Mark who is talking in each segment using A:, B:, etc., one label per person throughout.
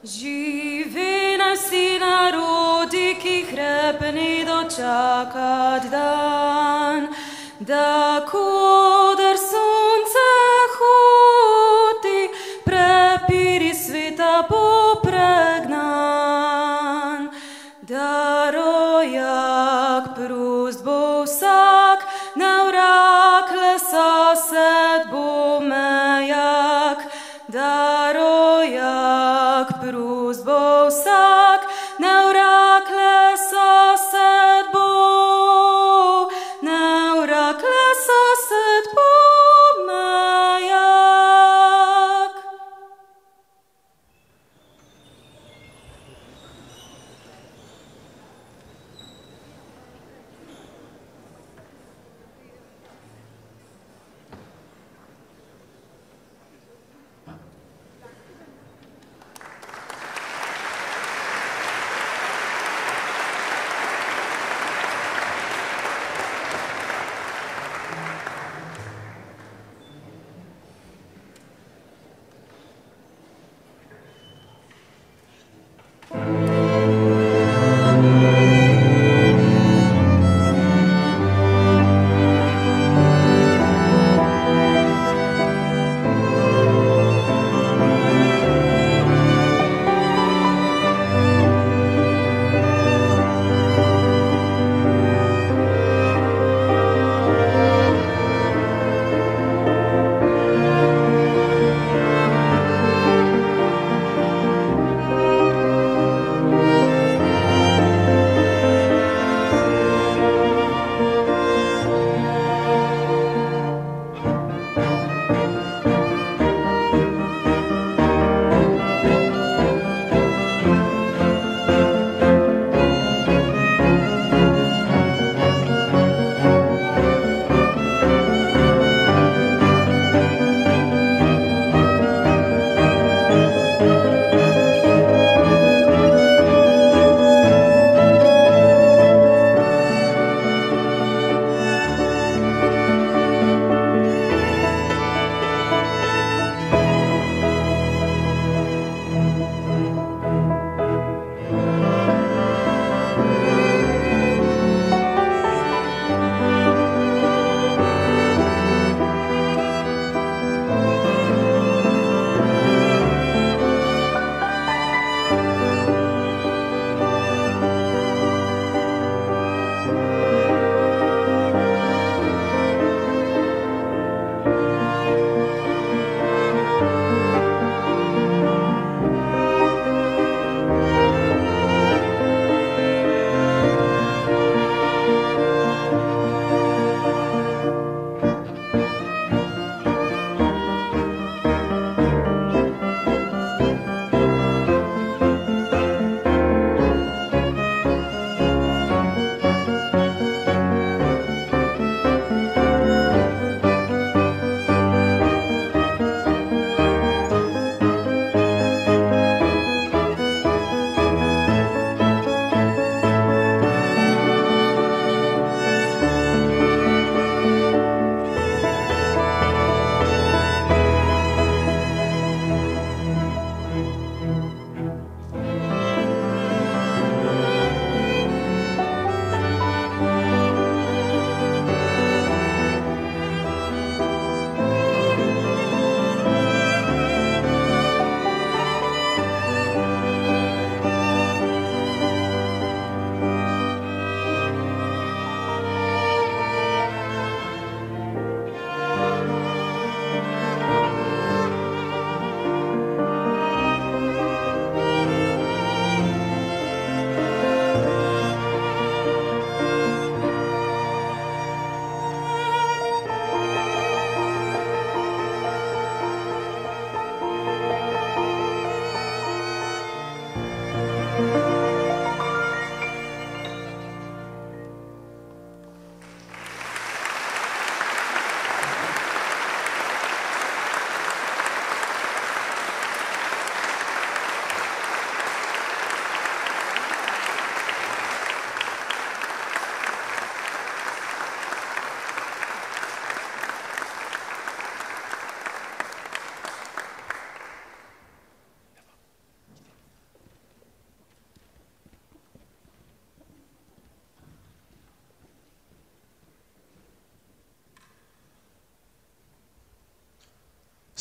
A: Živi naj vsi narodi, ki hrepeni dočakat dan, da koder sonce hoti, prepiri sveta bo pregnan. Da rojak prost bo vsak, ne vrak le sosed bo mejak. Da rojak prost bo vsak, ne vrak le sosed bo, ne vrak le sosed bo mejak.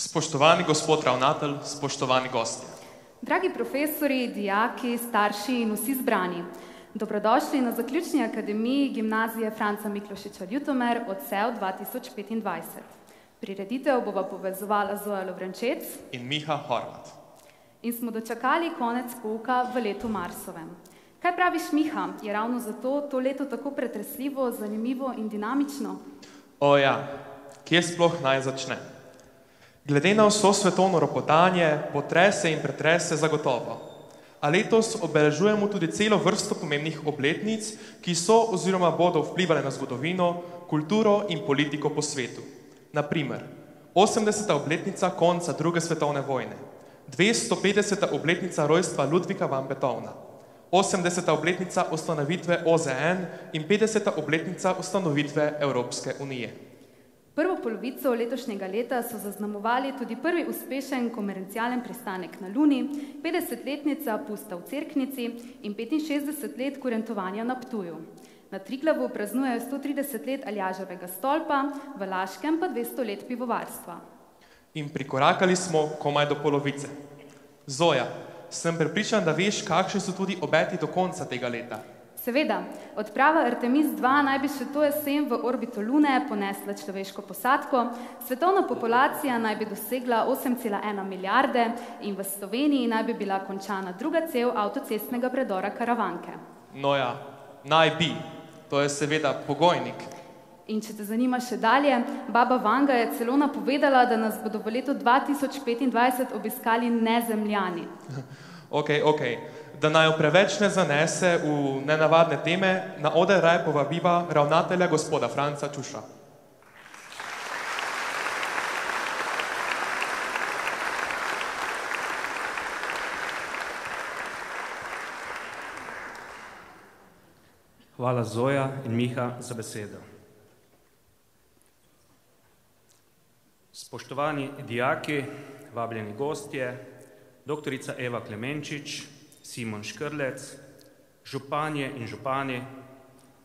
B: Spoštovani gospod ravnatelj, spoštovani gostje.
A: Dragi profesori, dijaki, starši in vsi zbrani, dobrodošli na zaključni akademiji Gimnazije Franca Miklošiča Ljutomer odsev 2025. Prireditev bova povezovala Zoja Lovrenčec
B: In Miha Horvat.
A: in smo dočakali konec pouka v letu Marsovem. Kaj praviš, Miha, je ravno zato to leto tako pretresljivo, zanimivo in dinamično?
B: O ja, kje sploh naj začne? Glede na vso svetovno ropotanje, potrese in pretrese zagotovo. A letos obeležujemo tudi celo vrsto pomembnih obletnic, ki so oziroma bodo vplivali na zgodovino, kulturo in politiko po svetu. Naprimer, 80. obletnica konca druge svetovne vojne, 250. obletnica rojstva Ludvika van Beethovna, 80. obletnica ustanovitve OZN in 50. obletnica ustanovitve Evropske unije.
A: Prvo polovico letošnjega leta so zaznamovali tudi prvi uspešen komercialen pristanek na Luni, 50-letnica pusta v Cerknici in 65 let kurentovanja na Ptuju. Na Triglavu praznujejo 130 let Aljaževega stolpa, v Laškem pa 200 let pivovarstva.
B: In prikorakali smo komaj do polovice. Zoja, sem prepričan, da veš, kakšni so tudi obeti do konca tega leta.
A: Seveda, odprava Artemis 2 naj bi še to jesen v orbito Lune ponesla človeško posadko, svetovna populacija naj bi dosegla 8,1 milijarde in v Sloveniji naj bi bila končana druga cev avtocestnega predora Karavanke.
B: No ja, naj bi. To je seveda pogojnik.
A: In če te zanima še dalje, baba Vanga je celo napovedala, da nas bodo v letu 2025 obiskali nezemljani.
B: Ok. Da naj jo preveč ne zanese v nenavadne teme, na oder raje povabiva ravnatelja gospoda Franca Čuša.
C: Hvala Zoja in Miha za besedo. Spoštovani dijaki, vabljeni gostje, doktorica Eva Klemenčič, Simon Škrlec, županje in župani,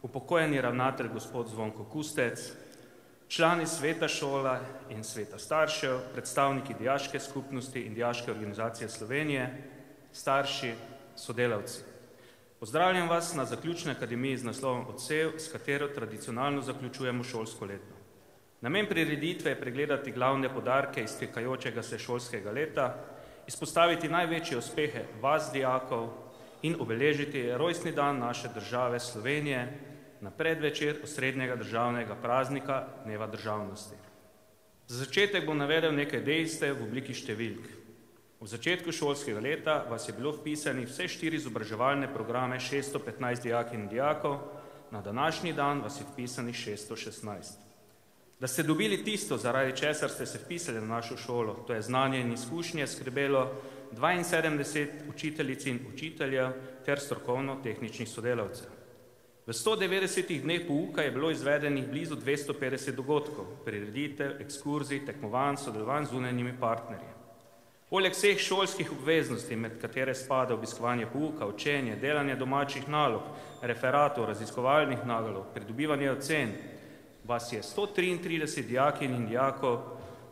C: upokojeni ravnatelj gospod Zvonko Kustec, člani sveta šola in sveta staršev, predstavniki dijaške skupnosti in dijaške organizacije Slovenije, starši, sodelavci. Pozdravljam vas na zaključni akademiji z naslovom Odsev, s katero tradicionalno zaključujemo šolsko leto. Namen prireditve je pregledati glavne poudarke iztekajočega se šolskega leta, izpostaviti največje uspehe vas, dijakov, in obeležiti rojstni dan naše države Slovenije na predvečer osrednjega državnega praznika Dneva državnosti. Za začetek bom navedel nekaj dejstev v obliki številk. V začetku šolskega leta vas je bilo vpisanih vse 4 izobraževalne programe 615 dijakinj in dijakov, na današnji dan vas je vpisanih 616. Da ste dobili tisto, zaradi česar ste se vpisali na našo šolo, to je znanje in izkušnje, skrbelo 72 učiteljic in učiteljev ter strokovno-tehničnih sodelavcev. V 190 dneh pouka je bilo izvedenih blizu 250 dogodkov, prireditev, ekskurzij, tekmovanj, sodelovanj z zunanjimi partnerji. Poleg vseh šolskih obveznosti, med katere spada obiskovanje pouka, učenje, delanje domačih nalog, referatov, raziskovalnih nalog, pridobivanje ocen, vas je 133 dijakinj in dijakov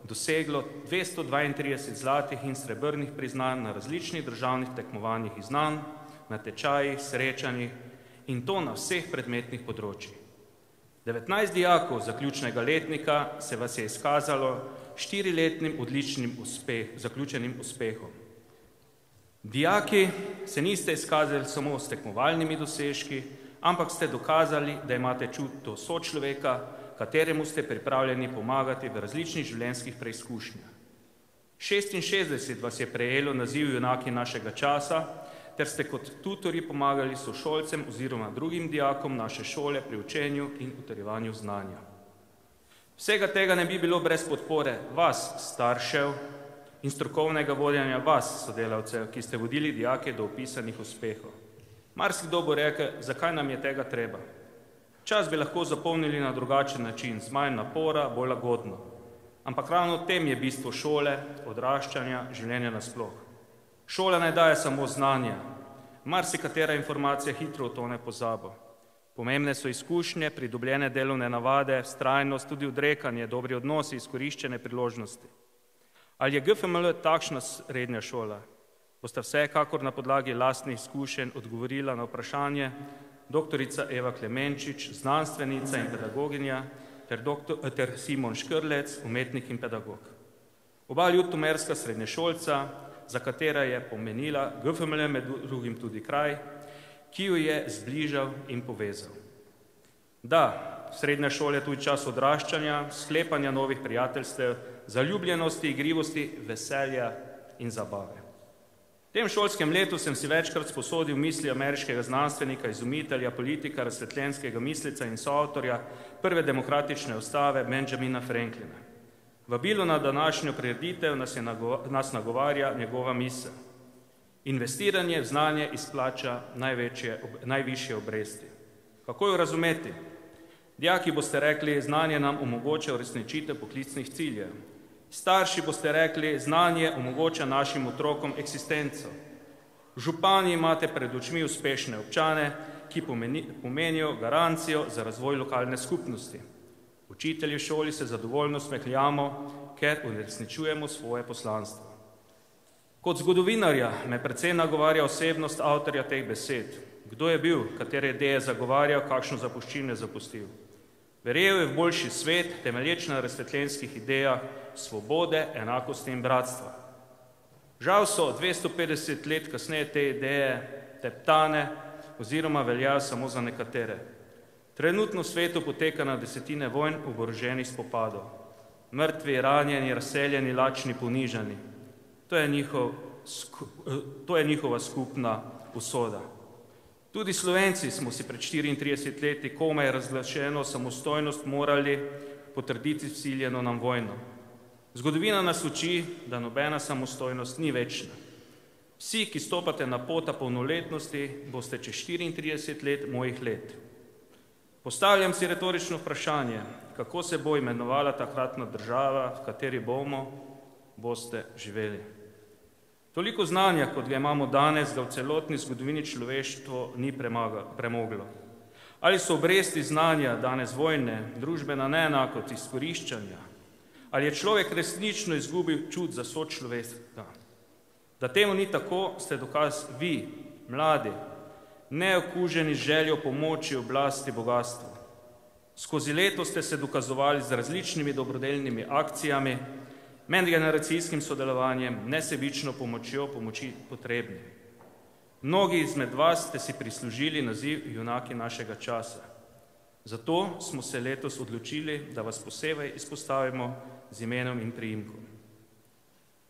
C: doseglo 232 zlatih in srebrnih priznanj na različnih državnih tekmovanjih in znanj, na tečajih, srečanjih in to na vseh predmetnih področjih. 19 dijakov zaključnega letnika se vas je izkazalo 4-letnim odličnim zaključenim uspehom. Dijaki se niste izkazali samo s tekmovalnimi dosežki, ampak ste dokazali, da imate čut do sočloveka, kateremu ste pripravljeni pomagati v različnih življenjskih preizkušnjah. 66 vas je prejelo naziv junaki našega časa, ter ste kot tutorji pomagali sošolcem oziroma drugim dijakom naše šole pri učenju in utrjevanju znanja. Vsega tega ne bi bilo brez podpore vas, staršev, in strokovnega vodenja vas, sodelavcev, ki ste vodili dijake do opisanih uspehov. Marsikdo bo rekel, zakaj nam je tega treba. Čas bi lahko zapolnili na drugačen način, z manj napora, bolj lagodno. Ampak ravno v tem je bistvo šole, odraščanja, življenja nasploh. Šola ne daje samo znanja. Marsikatera informacija hitro utone v pozabo. Pomembne so izkušnje, pridobljene delovne navade, vztrajnost, tudi odrekanje, dobri odnosi, izkoriščene priložnosti. Ali je GFML takšna srednja šola? Boste vsekakor na podlagi lastnih izkušenj odgovorila na vprašanje doktorica Eva Klemenčič, znanstvenica in pedagoginja, ter Simon Škrlec, umetnik in pedagog. Oba ljutomerska srednješolca, za katera je pomenila GFML med drugim tudi kraj, ki jo je zbližal in povezal. Da, srednja šola je tudi čas odraščanja, sklepanja novih prijateljstev, zaljubljenosti, igrivosti, veselja in zabave. V tem šolskem letu sem si večkrat sposodil misli ameriškega znanstvenika, izumitelja, politika, razsvetljenskega misleca in soavtorja prve demokratične ustave Benjamina Franklina. Vabilo na današnjo prireditev nas nagovarja njegova misel. Investiranje v znanje izplača najvišje obresti. Kako jo razumeti? Dijaki boste rekli, znanje nam omogoča uresničitev poklicnih ciljev. Starši boste rekli, znanje omogoča našim otrokom eksistenco. Župani imate pred očmi uspešne občane, ki pomenijo garancijo za razvoj lokalne skupnosti. Učitelji v šoli se zadovoljno smehljamo, ker uresničujemo svoje poslanstvo. Kot zgodovinarja me predvsem nagovarja osebnost avtorja teh besed. Kdo je bil, katere ideje zagovarjal, kakšno zapuščino je zapustil. Verjel je v boljši svet, temelječ na razsvetljenskih idejah svobode, enakosti in bratstva. Žal so 250 let kasneje te ideje teptane oziroma veljajo samo za nekatere. Trenutno v svetu poteka na desetine vojn, oboroženih spopadov. Mrtvi, ranjeni, razseljeni, lačni, ponižani. To je njihova skupna usoda. Tudi Slovenci smo si pred 34 leti komaj razglašeno samostojnost morali potrditi vsiljeno nam vojno. Zgodovina nas uči, da nobena samostojnost ni večna. Vsi, ki stopate na pota polnoletnosti, boste čez 34 let mojih let. Postavljam si retorično vprašanje, kako se bo imenovala takratna država, v kateri boste živeli. Toliko znanja, kot ga imamo danes, ga v celotni zgodovini človeštvo ni premoglo. Ali so obresti znanja danes vojne, družbena neenakost, izkoriščanja? Ali je človek resnično izgubil čut za sočloveka? Da temu ni tako, ste dokaz vi, mladi, neokuženi z željo pomoči, oblasti, bogatstvu. Skozi leto ste se dokazovali z različnimi dobrodelnimi akcijami, medgeneracijskim sodelovanjem, nesebično pomoči potrebnim. Mnogi izmed vas ste si prislužili naziv junaki našega časa. Zato smo se letos odločili, da vas posebej izpostavimo z imenom in priimkom.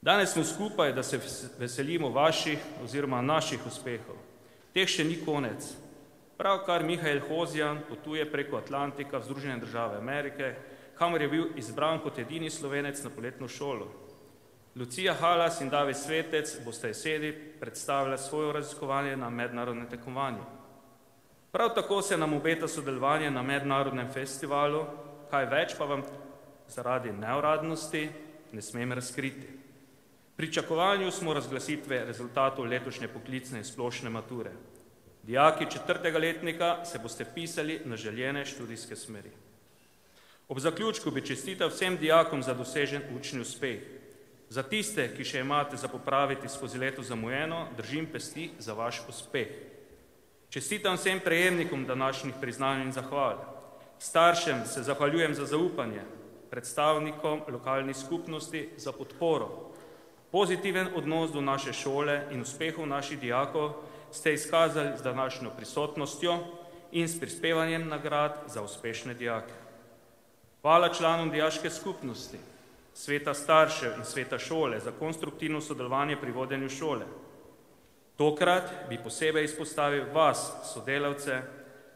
C: Danes smo skupaj, da se veselimo vaših oziroma naših uspehov. Teh še ni konec. Pravkar Mihael Hozjan potuje preko Atlantika v Združene države Amerike, kamor je bil izbran kot edini Slovenec na poletno šolo. Lucija Halas in David Svetec boste jeseni predstavljali svoje raziskovanje na mednarodnem tekmovanju. Prav tako se nam obeta sodelovanje na mednarodnem festivalu, kaj več pa vam zaradi neuradnosti ne smem razkriti. V pričakovanju smo razglasitve rezultatov letošnje poklicne in splošne mature. Dijaki 4. letnika se boste vpisali na željene študijske smeri. Ob zaključku bi čestital vsem dijakom za dosežen učni uspeh. Za tiste, ki še imate za popraviti skozi leto zamujeno, držim pesti za vaš uspeh. Čestitam vsem prejemnikom današnjih priznanj in zahval. Staršem se zahvaljujem za zaupanje, predstavnikom lokalnih skupnosti za podporo. Pozitiven odnos do naše šole in uspehov naših dijakov ste izkazali z današnjo prisotnostjo in s prispevanjem nagrad za uspešne dijake. Hvala članom dijaške skupnosti, sveta staršev in sveta šole za konstruktivno sodelovanje pri vodenju šole. Tokrat bi posebej izpostavil vas, sodelavce,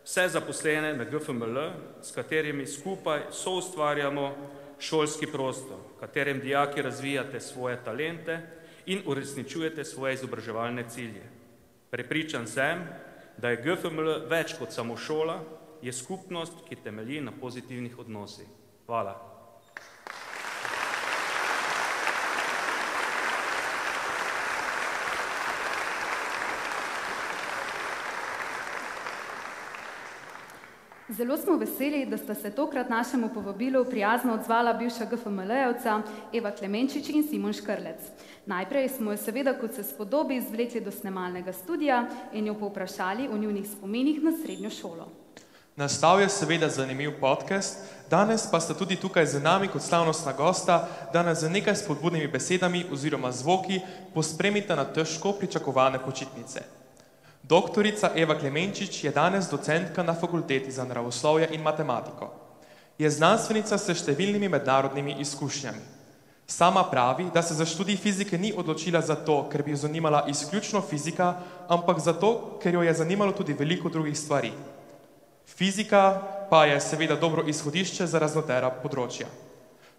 C: vse zaposlene na GFML, s katerimi skupaj soustvarjamo šolski prostor, v katerem dijaki razvijate svoje talente in uresničujete svoje izobraževalne cilje. Prepričan sem, da je GFML več kot samo šola, je skupnost, ki temelji na pozitivnih odnosih. Hvala.
A: Zelo smo veseli, da sta se tokrat našemu povabilu prijazno odzvala bivša GFML-jevca Eva Klemenčič in Simon Škrlec. Najprej smo jo seveda, kot se spodobi, izvlekli do snemalnega studia in jo povprašali o njunih spominih na srednjo šolo.
B: Nastal je seveda zanimiv podcast, danes pa sta tudi tukaj z nami kot slavnostna gosta, da nas z nekaj spodbudnimi besedami oziroma zvoki pospremita na težko pričakovane počitnice. Doktorica Eva Klemenčič je danes docentka na Fakulteti za naravoslovje in matematiko. Je znanstvenica s številnimi mednarodnimi izkušnjami. Sama pravi, da se za študij fizike ni odločila zato, ker bi jo zanimala izključno fizika, ampak zato, ker jo je zanimalo tudi veliko drugih stvari. Fizika pa je seveda dobro izhodišče za raznotera področja.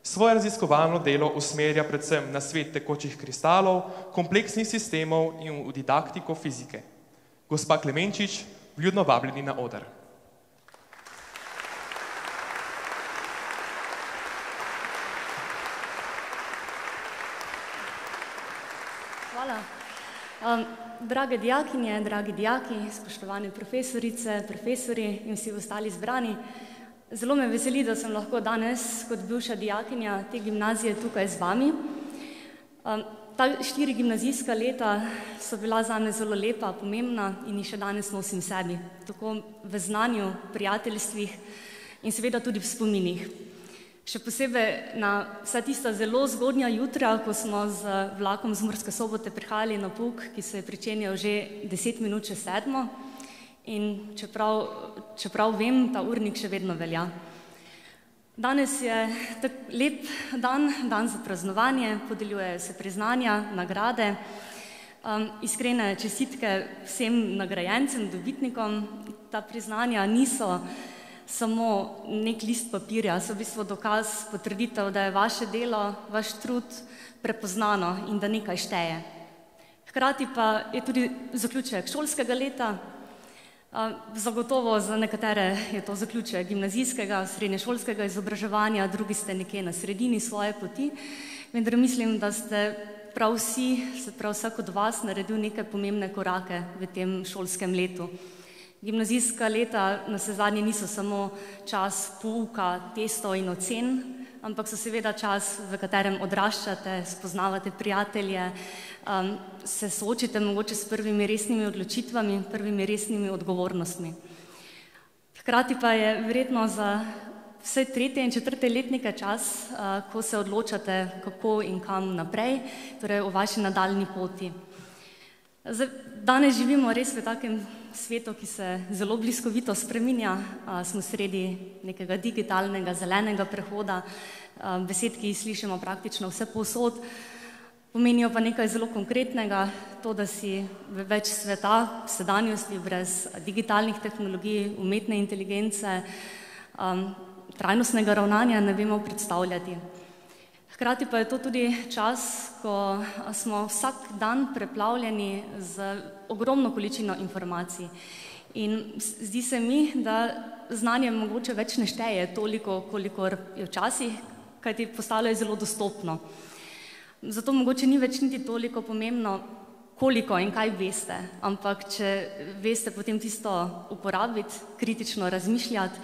B: Svoje raziskovalno delo usmerja predvsem na svet tekočih kristalov, kompleksnih sistemov in v didaktiko fizike. Gospa Klemenčič, vljudno vabljeni na oder.
D: Hvala. Drage dijakinje, dragi dijaki, spoštovane profesorice, profesori in vsi ostali zbrani, zelo me veseli, da sem lahko danes kot bivša dijakinja te gimnazije tukaj z vami. Ta 4 gimnazijska leta so bila zame zelo lepa, pomembna in jih še danes nosim sebi, tako v znanju, prijateljstvih in seveda tudi v spominih. Še posebej na vsa tista zelo zgodnja jutra, ko smo z vlakom z Murske Sobote prihajali na pouk, ki se je pričenjal že 10 minut čez 7. In čeprav vem, ta urnik še vedno velja. Danes je lep dan, dan za praznovanje, podeljujejo se priznanja, nagrade, iskrene čestitke vsem nagrajencem, dobitnikom. Ta priznanja niso samo nek list papirja, so v bistvu dokaz, potrditev, da je vaše delo, vaš trud prepoznano in da nekaj šteje. Hkrati pa je tudi zaključek šolskega leta. Zagotovo za nekatere je to zaključek gimnazijskega, srednješolskega izobraževanja, drugi ste nekje na sredini svoje poti, vendar mislim, da ste prav vsi, se prav vsak od vas naredil neke pomembne korake v tem šolskem letu. Gimnazijska leta navsezadnje niso samo čas pouka, testov in ocen, ampak so seveda čas, v katerem odraščate, spoznavate prijatelje, se soočite mogoče s prvimi resnimi odločitvami, prvimi resnimi odgovornostmi. Hkrati pa je verjetno za vse 3. in 4. letnike čas, ko se odločate, kako in kam naprej, torej o vaši nadaljnji poti. Danes živimo res v takem svetu, ki se zelo bliskovito spreminja, smo sredi nekega digitalnega, zelenega prehoda, besed, ki jih slišimo praktično vse povsod, pomenijo pa nekaj zelo konkretnega, to, da si več sveta, sedanjosti brez digitalnih tehnologij, umetne inteligence, trajnostnega ravnanja ne vemo predstavljati. Hkrati pa je to tudi čas, ko smo vsak dan preplavljeni z ogromno količino informacij. In zdi se mi, da znanje mogoče več ne šteje toliko, kolikor je včasih, kajti postalo je zelo dostopno. Zato mogoče ni več niti toliko pomembno, koliko in kaj veste, ampak če veste potem tisto uporabiti, kritično razmišljati,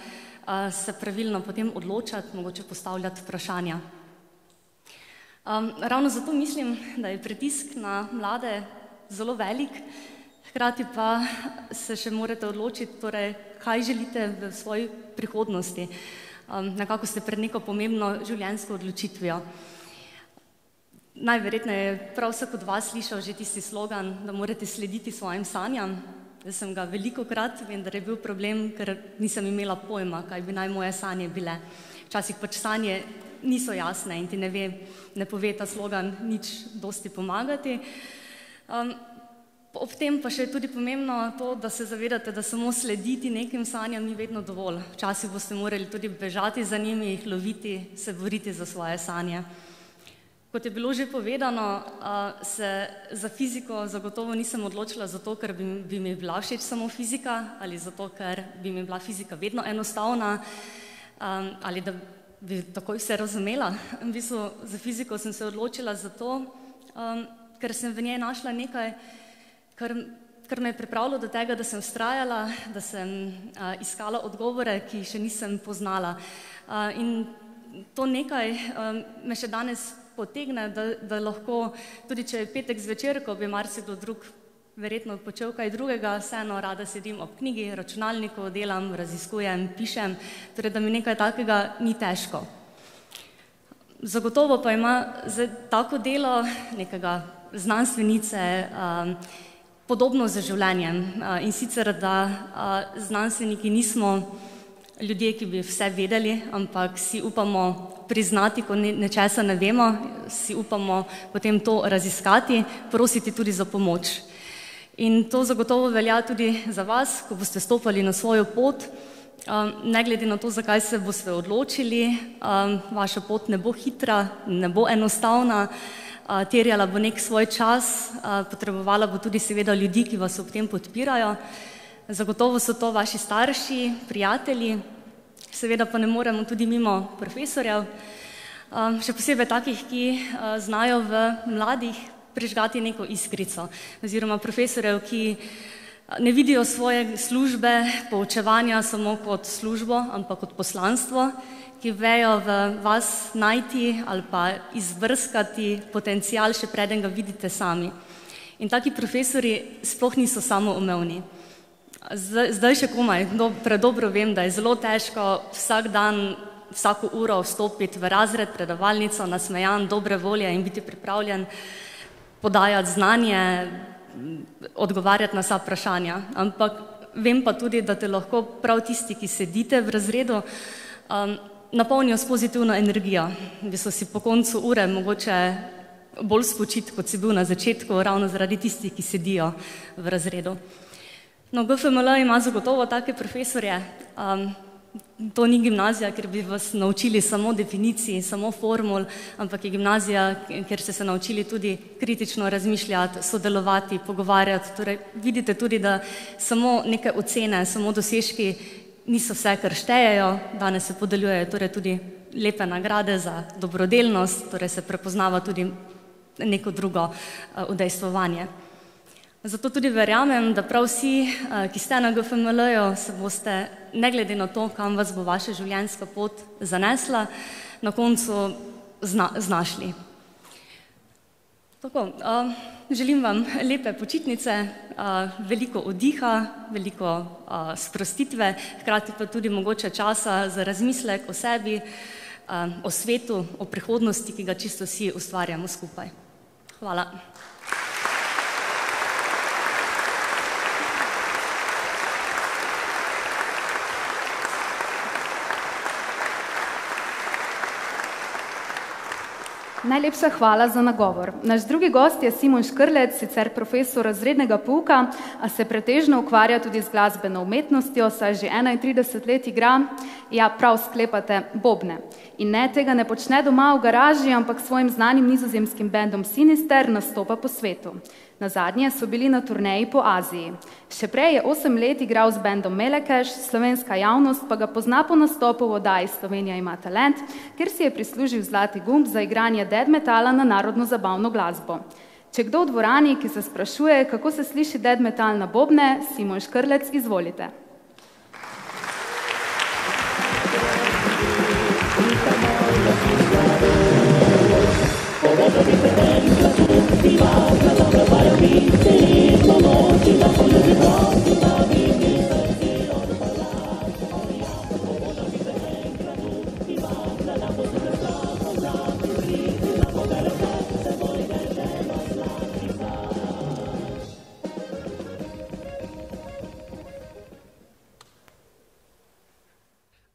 D: se pravilno potem odločati, mogoče postavljati vprašanja. Ravno zato mislim, da je pritisk na mlade zelo velik, hkrati pa se še morate odločiti, torej, kaj želite v svoji prihodnosti. Nekako ste pred neko pomembno življenjsko odločitvijo. Najverjetneje je prav vsak od vas slišal že tisti slogan, da morate slediti svojim sanjam. Jaz sem ga velikokrat, vendar je bil problem, ker nisem imela pojma, kaj bi naj moje sanje bile. Včasih pač sanje niso jasne in ti ne pove ta slogan nič dosti pomagati. Ob tem pa še je tudi pomembno to, da se zavedate, da samo slediti nekim sanjam ni vedno dovolj. Včasih boste morali tudi bežati za njimi, jih loviti, se boriti za svoje sanje. Kot je bilo že povedano, se za fiziko zagotovo nisem odločila zato, ker bi mi bila všeč samo fizika ali zato, ker bi mi bila fizika vedno enostavna ali da bi takoj vse razumela. V bistvu za fiziko sem se odločila zato, ker sem v njej našla nekaj, kar kar me je pripravilo do tega, da sem vztrajala, da sem iskala odgovore, ki jih še nisem poznala. In to nekaj me še danes potegne, da lahko, tudi če je petek zvečer, ko bi marsikdo drug verjetno počel kaj drugega, vseeno rada sedim ob knjigi, računalniku, delam, raziskujem, pišem, torej da mi nekaj takega ni težko. Zagotovo pa ima tako delo nekega znanstvenice podobno z življenjem in sicer, da znanstveniki nismo ljudje, ki bi vse vedeli, ampak si upamo priznati, ko nečesa ne vemo, si upamo potem to raziskati, prositi tudi za pomoč. In to zagotovo velja tudi za vas, ko boste stopali na svojo pot, ne glede na to, zakaj se boste odločili, vaša pot ne bo hitra, ne bo enostavna, terjala bo nek svoj čas, potrebovala bo tudi seveda ljudi, ki vas ob tem podpirajo. Zagotovo so to vaši starši, prijatelji, seveda pa ne moremo tudi mimo profesorjev, še posebej takih, ki znajo v mladih prižgati neko iskrico, oziroma profesorjev, ki ne vidijo svoje službe, poučevanja samo kot službo, ampak kot poslanstvo, ki vejo v vas najti ali pa izbrskati potencial, še preden ga vidite sami. In taki profesorji sploh niso samoumevni. Zdaj še komaj, predobro vem, da je zelo težko vsak dan, vsako uro vstopiti v razred, predavalnico, nasmejan, dobre volje in biti pripravljen podajati znanje, odgovarjati na vsa vprašanja. Ampak vem pa tudi, da te lahko prav tisti, ki sedite v razredu, napolnijo s pozitivno energijo. Vi so si po koncu ure mogoče bolj spočiti, kot si bil na začetku, ravno zaradi tistih, ki sedijo v razredu. No, GFML ima zagotovo take profesorje. To ni gimnazija, kjer bi vas naučili samo definicij, samo formul, ampak je gimnazija, kjer ste se naučili tudi kritično razmišljati, sodelovati, pogovarjati. Torej, vidite tudi, da samo neke ocene, samo dosežki niso vse, kar štejejo. Danes se podeljujejo torej tudi lepe nagrade za dobrodelnost, torej se prepoznava tudi neko drugo udejstvovanje. Zato tudi verjamem, da prav vsi, ki ste na GFML-ju, se boste, ne glede na to, kam vas bo vaša življenjska pot zanesla, na koncu znašli. Tako, želim vam lepe počitnice, veliko oddiha, veliko sprostitve, hkrati pa tudi mogoče časa za razmislek o sebi, o svetu, o prihodnosti, ki ga čisto vsi ustvarjamo skupaj. Hvala.
A: Najlepša hvala za nagovor. Naš drugi gost je Simon Škrlec, sicer profesor razrednega pouka, a se pretežno ukvarja tudi z glasbeno umetnostjo, saj že 31 let igra, ja, prav sklepate, bobne. In ne, tega ne počne doma v garaži, ampak s svojim znanim nizozemskim bendom Sinister nastopa po svetu. Nazadnje so bili na turneji po Aziji. Še prej je 8 let igral z bendom Melekeš, slovenska javnost pa ga pozna po nastopu v oddaji Slovenija ima talent, kjer si je prislužil zlati gumb za igranje death metala na narodno zabavno glasbo. Če kdo v dvorani, ki se sprašuje, kako se sliši death metal na bobne, Simon Škrlec, izvolite.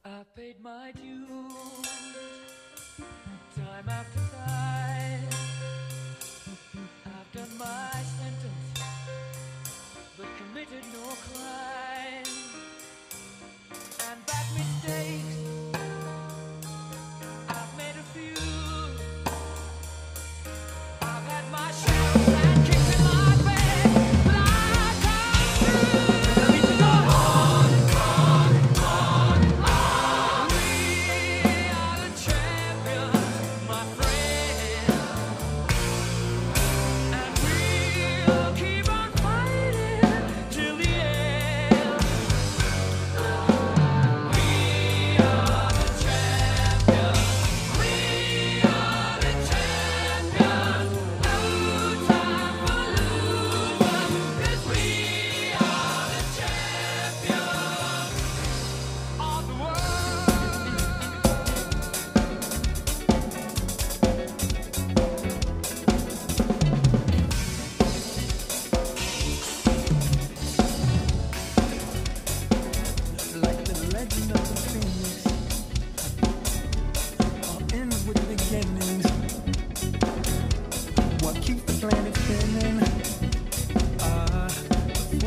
E: I paid my dues, time after time. I've done my sentence,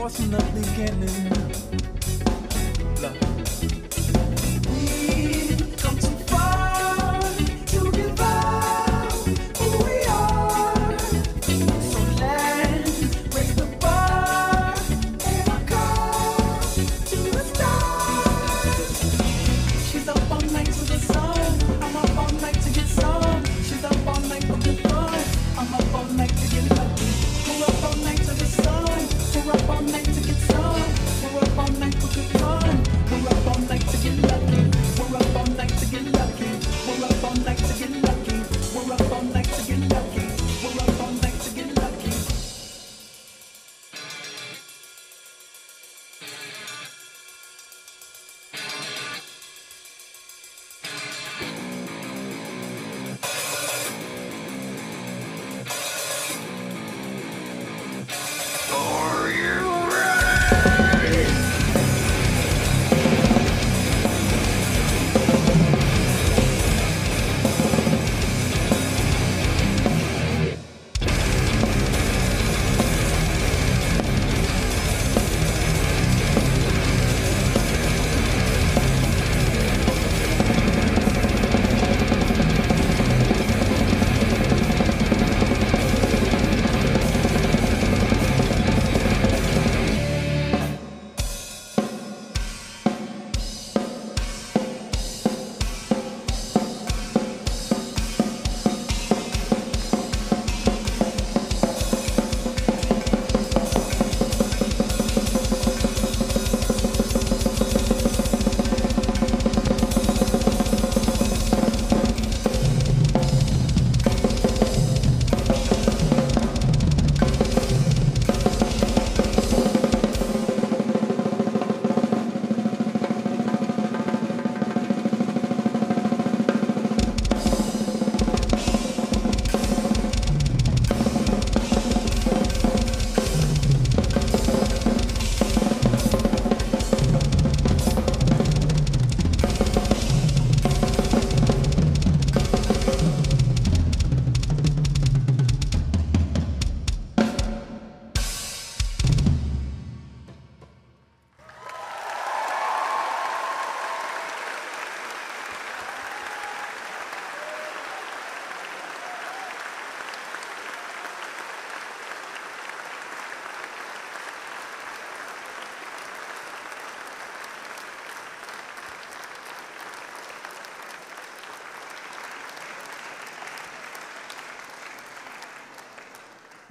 F: was from the beginning. Love. We've come too far to give up who we are. So let's raise the bar and I'll go to the stars. She's up all night to the sun. I'm up all night to get some. She's up all night for good fun. I'm up all night to get lucky. We're up all night to the sun. We're up all night to get some. We're up all night for good fun. We're up all night to get lucky. We're up all night to get lucky. We're up all night to get lucky. We're up all night to get lucky. We're up all night to get lucky.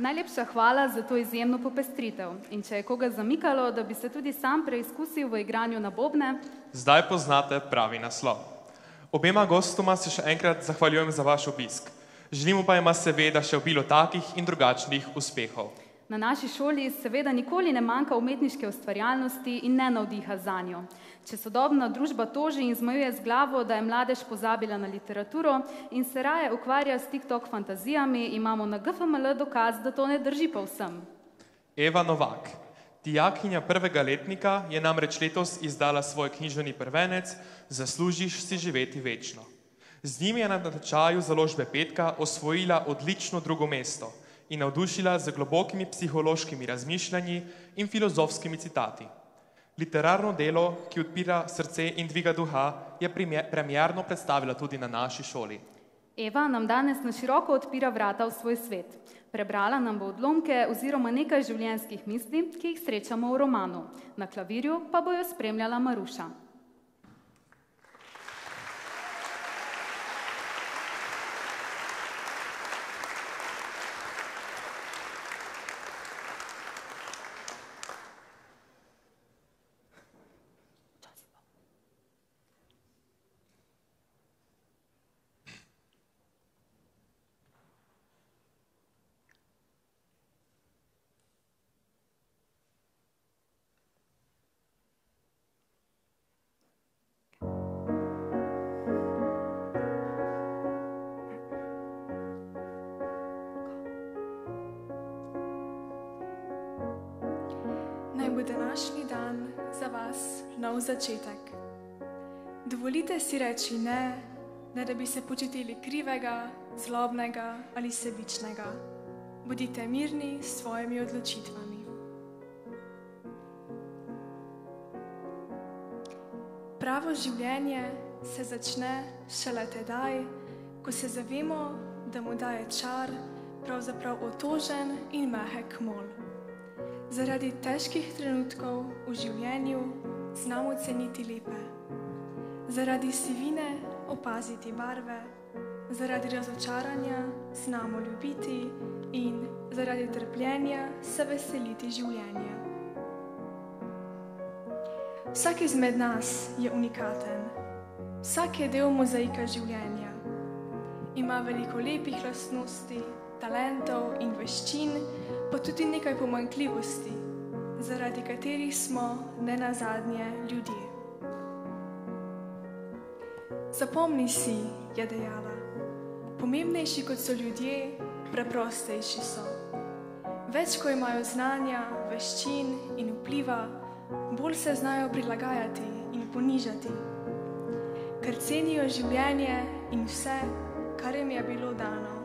A: Najlepša hvala za to izjemno popestritev. In če je koga zamikalo, da bi se tudi sam preizkusil v igranju na bobne,
B: Zdaj poznate pravi naslov. Obema gostoma se še enkrat zahvaljujem za vaš obisk. Želimo pa ima seveda še obilo takih in drugačnih uspehov.
A: na naši šoli seveda nikoli ne manjka umetniške ustvarjalnosti in ne navdiha zanjo. Če sodobna družba toži in zmajuje z glavo, da je mladež pozabila na literaturo in se raje ukvarja s TikTok fantazijami, imamo na GFML dokaz, da to ne drži povsem.
B: Eva Novak, dijakinja prvega letnika, je namreč letos izdala svoj književni prvenec Zaslužiš si živeti večno. Z njim je na natečaju založbe Petka osvojila odlično drugo mesto in navdušila z globokimi psihološkimi razmišljanji in filozofskimi citati. Literarno delo, ki odpira srce in dviga duha, je premierno predstavila tudi na naši šoli.
A: Eva nam danes na široko odpira vrata v svoj svet. Prebrala nam bo odlomke oziroma nekaj življenjskih misli, ki jih srečamo v romanu. Na klavirju pa bo jo spremljala Maruša.
G: Naj bo današnji dan za vas nov začetek. Dovolite si reči ne, ne da bi se počutili krivega, zlobnega ali sebičnega. Bodite mirni s svojimi odločitvami. Pravo življenje se začne šele tedaj, ko se zavemo, da mu daje čar pravzaprav otožen in mehek mol. Zaradi težkih trenutkov v življenju znamo ceniti lepe. Zaradi sivine opaziti barve, zaradi razočaranja znamo ljubiti in zaradi trpljenja se veseliti življenja. Vsak izmed nas je unikaten. Vsak je del mozaika življenja. Ima veliko lepih lastnosti, talentov in veščin, pa tudi nekaj pomanjkljivosti, zaradi katerih smo nenazadnje ljudje. Zapomni si, je dejala, pomembnejši kot so ljudje, preprostejši so. Več, ko imajo znanja, veščin in vpliva, bolj se znajo prilagajati in ponižati, ker cenijo življenje in vse, kar jim je bilo dano.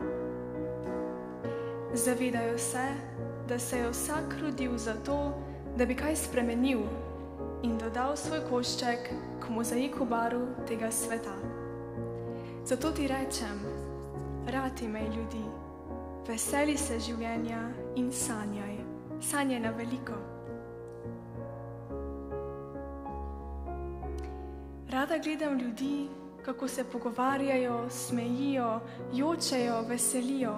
G: Zavedajo se, da se je vsak rodil zato, da bi kaj spremenil in dodal svoj košček k mozaiku barv tega sveta. Zato ti rečem, rad imej ljudi, veseli se življenja in sanjaj, sanjaj na veliko. Rada gledam ljudi, kako se pogovarjajo, smejijo, jočejo, veselijo,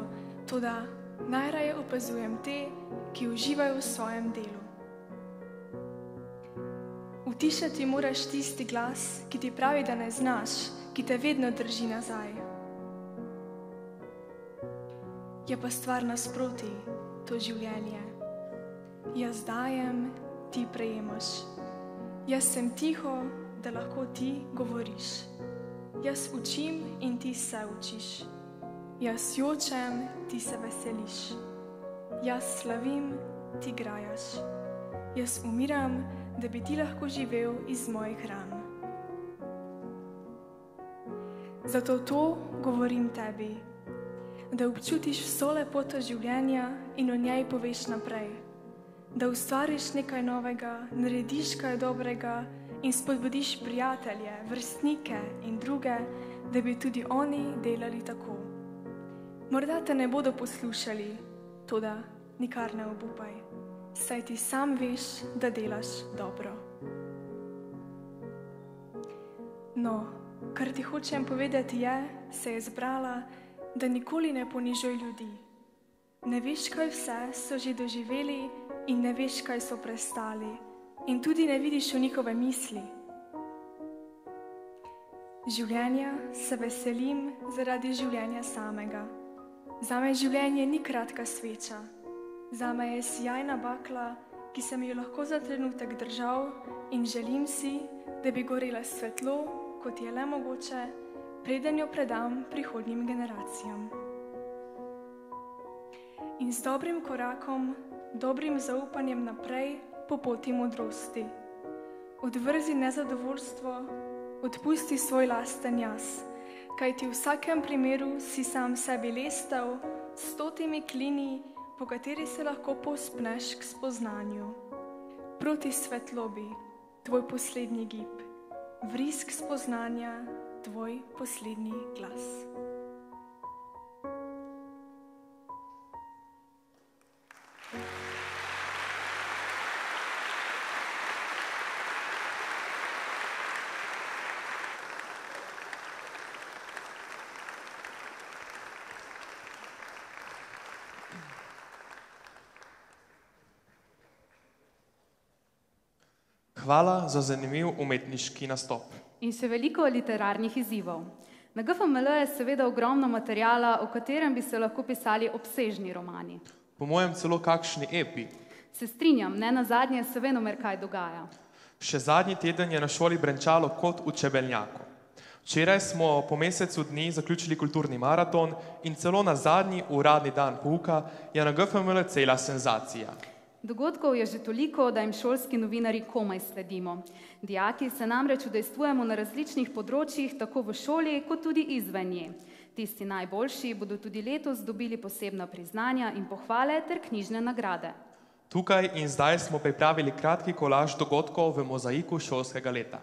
G: toda najraje opazujem te, ki uživajo v svojem delu. Utišati moraš tisti glas, ki ti pravi, da ne znaš, ki te vedno drži nazaj. Je pa stvar nasproti, to življenje. Jaz dajem, ti prejemaš. Jaz sem tiho, da lahko ti govoriš. Jaz učim in ti se učiš. Jaz jočem, ti se veseliš. Jaz slavim, ti grajaš. Jaz umiram, da bi ti lahko živel iz mojih ran. Zato to govorim tebi, da občutiš vso lepoto življenja in o njej poveš naprej. Da ustvariš nekaj novega, narediš kaj dobrega in spodbudiš prijatelje, vrstnike in druge, da bi tudi oni delali tako. Morda te ne bodo poslušali, toda nikar ne obupaj, saj ti sam veš, da delaš dobro. No, kar ti hočem povedati je, se je zbrala, da nikoli ne ponižuj ljudi. Ne veš, kaj vse so že doživeli in ne veš, kaj so prestali. In tudi ne vidiš v njihove misli. Življenja se veselim zaradi življenja samega. Zame življenje ni kratka sveča. Zame je sijajna bakla, ki sem jo lahko za trenutek držal in želim si, da bi gorela svetlo, kot je le mogoče, preden jo predam prihodnjim generacijam. In z dobrim korakom, dobrim zaupanjem naprej, po poti modrosti. Odvrzi nezadovoljstvo, odpusti svoj lasten jaz, kajti v vsakem primeru si sam sebi lestev s 100 klini, po kateri se lahko povzpneš k spoznanju. Proti svetlobi, tvoj poslednji gib, vrisk spoznanja, tvoj poslednji glas.
B: Hvala za zanimiv umetniški nastop.
A: In še veliko literarnih izzivov. Na GFML je seveda ogromno materijala, o katerem bi se lahko pisali obsežni romani.
B: Po mojem celo kakšni epi.
A: Se strinjam, ne nazadnje se venomer kaj dogaja.
B: Še zadnji teden je na šoli brenčalo kot v čebelnjaku. Včeraj smo po mesecu dni zaključili kulturni maraton in celo na zadnji uradni dan pouka je na GFML cela senzacija.
A: Dogodkov je že toliko, da jim šolski novinarji komaj sledimo. Dijaki se namreč udejstvujemo na različnih področjih, tako v šoli, kot tudi izven nje. Tisti najboljši bodo tudi letos dobili posebna priznanja in pohvale ter knjižne nagrade.
B: Tukaj in zdaj smo pripravili kratki kolaž dogodkov v mozaiku šolskega leta.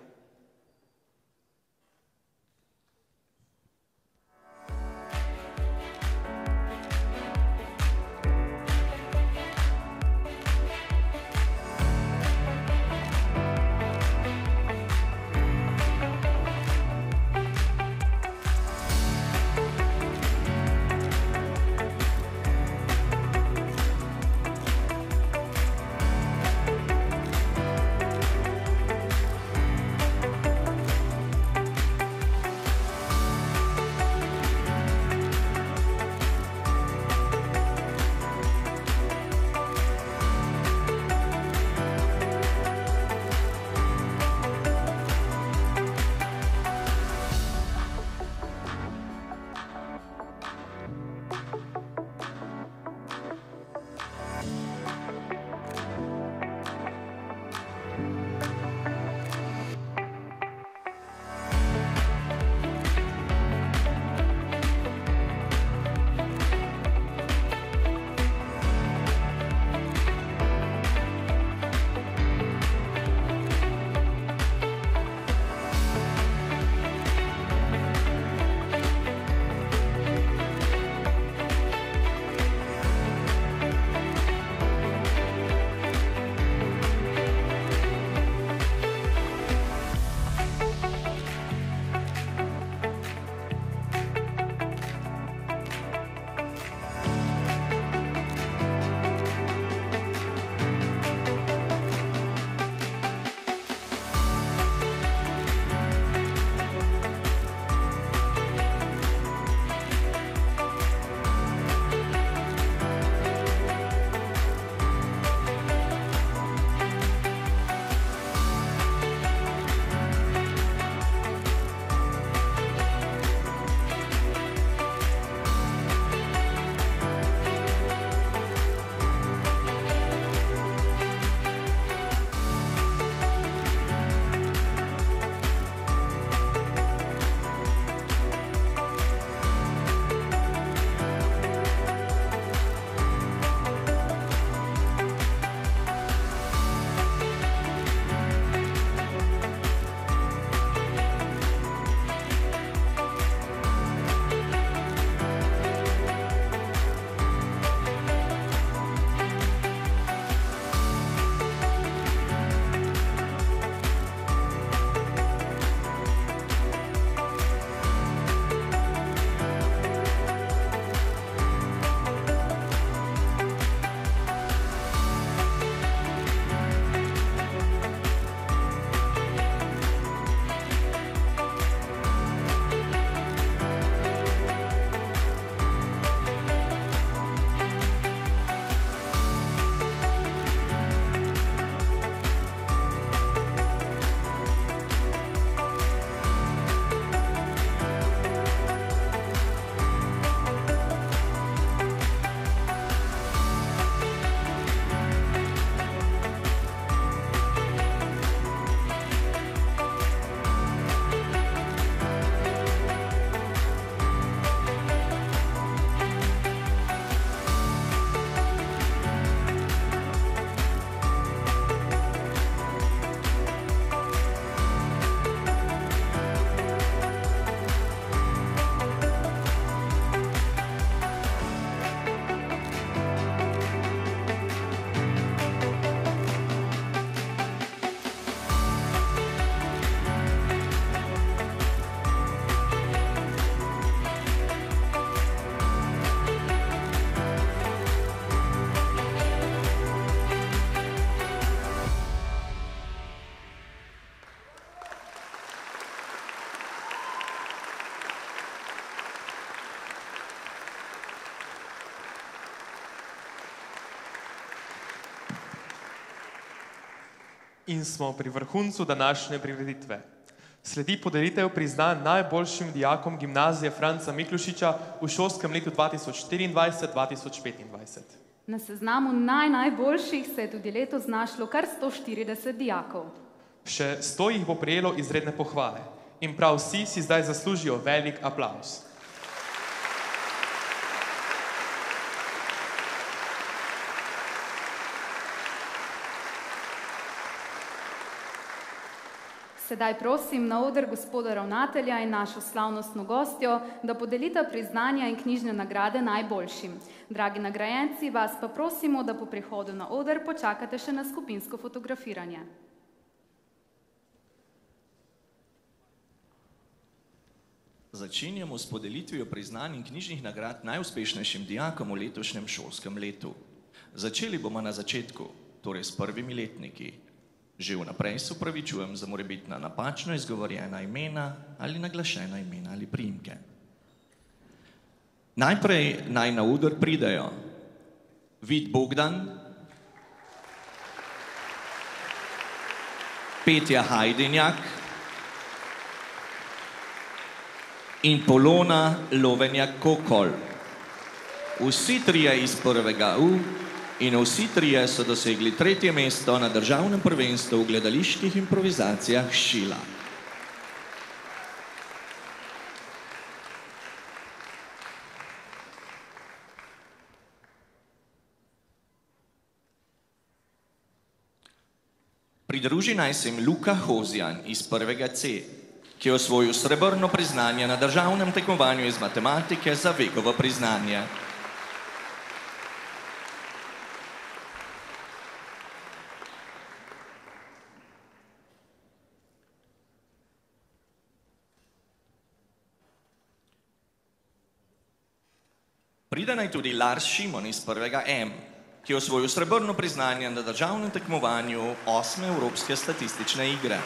B: In smo pri vrhuncu današnje prireditve. Sledi podelitev priznanj najboljšim dijakom gimnazije Franca Miklošiča v šolskem letu 2024-2025.
A: Na seznamu najboljših se je tudi letos znašlo kar 140 dijakov.
B: Še 100 jih bo prejelo izredne pohvale in prav vsi si zdaj zaslužijo velik aplavz.
A: Sedaj prosim na oder gospoda ravnatelja in našo slavnostno gostjo, da podelita priznanja in knjižne nagrade najboljšim. Dragi nagrajenci, vas pa prosimo, da po prihodu na oder počakate še na skupinsko fotografiranje.
H: Začenjamo s podelitvijo priznanj in knjižnih nagrad najuspešnejšim dijakom v letošnjem šolskem letu. Začeli bomo na začetku, torej s prvimi letniki. Že vnaprej se opravičujem za morebitna napačno izgovorjena imena ali naglašena imena ali priimke. Najprej naj na oder pridejo Vid Bogdan, Petja Hajdenjak in Polona Lovenjak Kokol. Vsi trije iz prvega U in vsi trije so dosegli 3. mesto na državnem prvenstvu v gledaliških improvizacijah Šila. Pridruži naj se jim Luka Hozjan iz prvega C, ki je osvojil srebrno priznanje na državnem tekmovanju iz matematike za vekovo priznanje. Pride naj tudi Lars Šimon iz prvega M, ki je osvojil srebrno priznanje na državnem tekmovanju 8. Evropske statistične igre.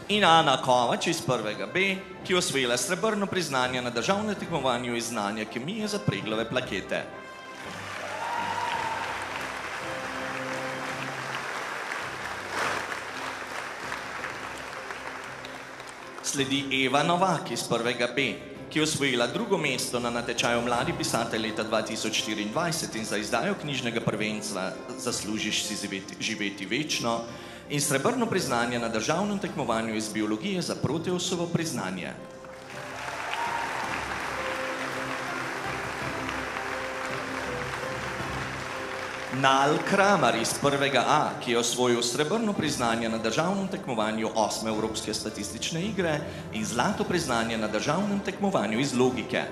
H: In Ana Kovač iz prvega B, ki je osvojila srebrno priznanje na državnem tekmovanju iz znanja kemije za Preglove plakete. Sledi Eva Novak iz prvega B, ki je osvojila 2. mesto na natečaju Mladi pisatelj leta 2024 in za izdajo knjižnega prvenstva Zaslužiš si živeti večno in srebrno priznanje na državnem tekmovanju iz biologije za Proteusovo priznanje. Nal Kramar iz prvega A, ki je osvojil srebrno priznanje na državnem tekmovanju 8. Evropske statistične igre in zlato priznanje na državnem tekmovanju iz logike.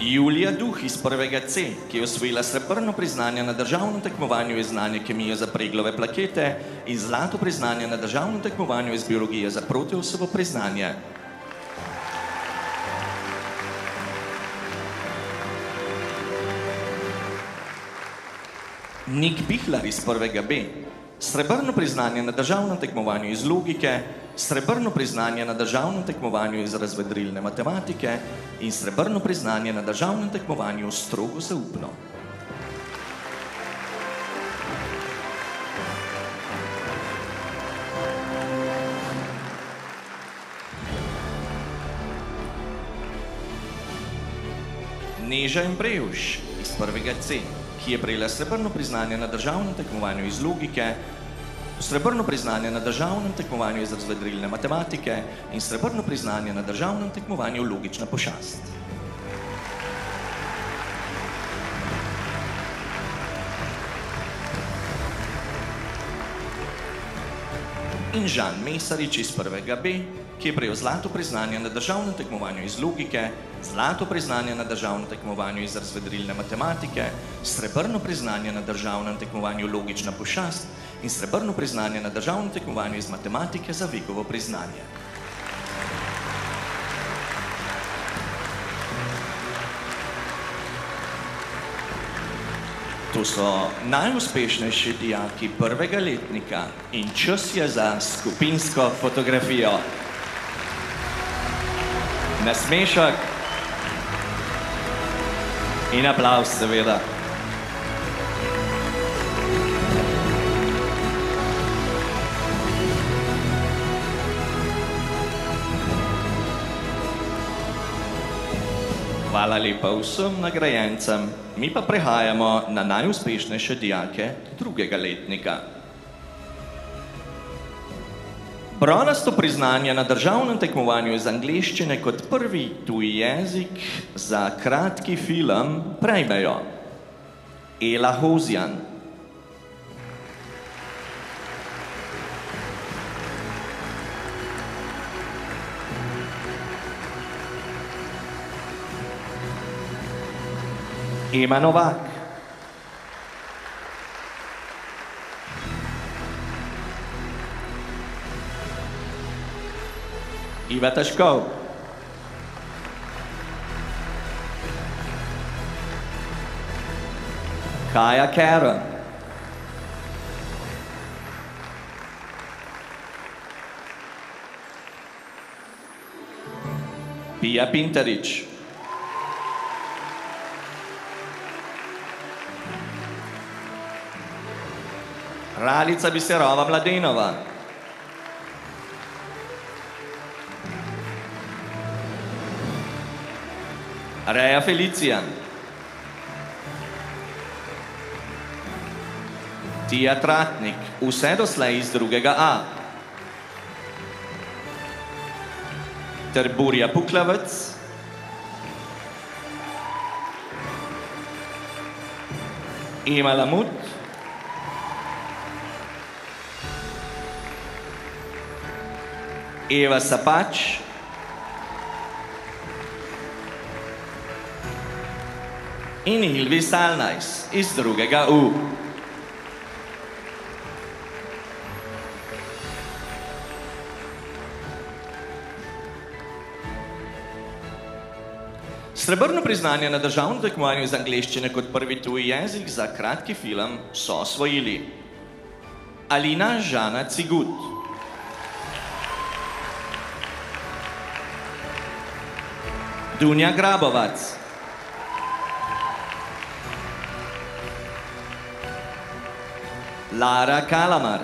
H: Julija Duh iz prvega C, ki je osvojila srebrno priznanje na državnem tekmovanju iz znanja kemije za Preglove plakete in zlato priznanje na državnem tekmovanju iz biologije za Proteusovo priznanje. Nik Pihlar iz prvega B, srebrno priznanje na državnem tekmovanju iz logike, srebrno priznanje na državnem tekmovanju iz razvedrilne matematike in srebrno priznanje na državnem tekmovanju strogo zaupno. Neža Embreuš iz prvega C, ki je prejela srebrno priznanje na državnem tekmovanju iz logike, srebrno priznanje na državnem tekmovanju iz razvedrilne matematike in srebrno priznanje na državnem tekmovanju logična pošast. In Žan Mesarič iz prvega B, ki je prejel zlato priznanje na državnem tekmovanju iz logike, zlato priznanje na državnem tekmovanju iz razvedrilne matematike, srebrno priznanje na državnem tekmovanju logična pošast in srebrno priznanje na državnem tekmovanju iz matematike za vekovo priznanje. so najuspešnejši dijaki prvega letnika in čas je za skupinsko fotografijo. Nasmešek in aplavz, seveda. Hvala lepa vsem nagrajencem, mi pa prehajamo na najuspešnejše dijake drugega letnika. Bronasto priznanje na državnem tekmovanju iz angleščine kot prvi tuji jezik za kratki film prejmejo Ela Hozjan, Ema Novak, Iva Taškov, Kaja Karen, Pija Pintarič, Ralica Biserova Mladenova, Reja Felicijan, Tija Tratnik, vse doslej iz drugega A, ter Burja Puklavec, Ema Lamut, Eva Sapač, in Ilvi Salnajs iz drugega U. Srebrno priznanje na državnem tekmovanju iz angleščine kot prvi tuji jezik za kratki film so osvojili Alina Žana Cigut, Dunja Grabovac, Lara Kalamar,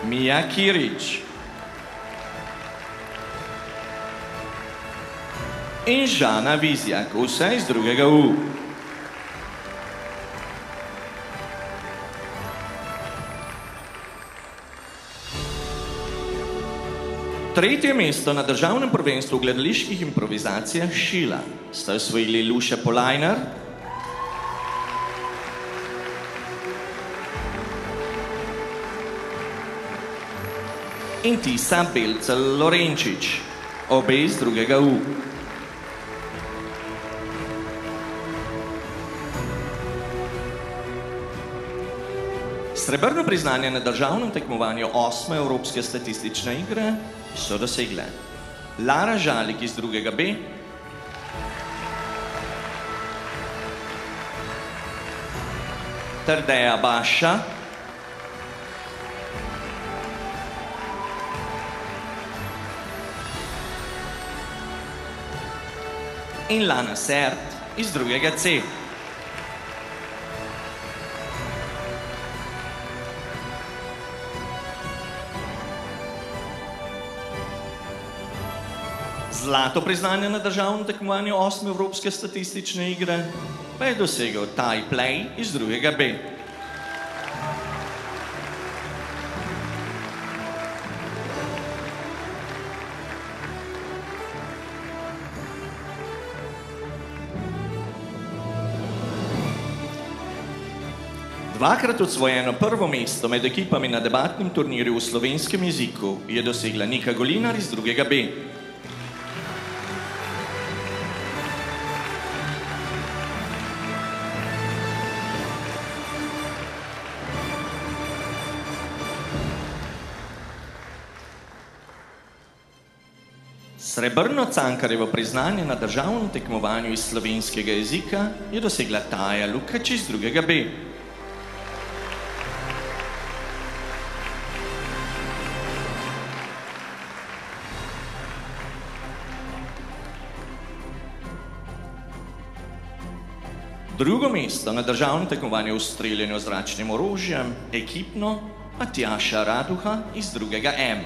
H: Mija Kirič in Žana Vizjak, vse iz drugega U. Tretje mesto na državnem prvenstvu v gledaliških improvizacijah Šila sta osvojili Luša Polajner in Tisa Belcel Lorenčič, obe iz drugega U. Srebrno priznanje na državnem tekmovanju 8. Evropske statistične igre so dosegle Lara Žalik iz drugega B, Terdeja Baša, in Lana Sert iz drugega C. Zlato priznanje na državnem tekmovanju 8. Evropske statistične igre pa je dosegel Tai Play iz drugega B. Dvakrat osvojeno prvo mesto med ekipami na debatnem turnirju v slovenskem jeziku je dosegla Nika Golinar iz drugega B. Srebrno Cankarjevo priznanje na državnem tekmovanju iz slovenskega jezika je dosegla Taja Lukač iz 2. B. Drugo mesto na državnem tekmovanju v streljanju z zračnim orožjem, ekipno, Matjaša Raduha iz 2. M.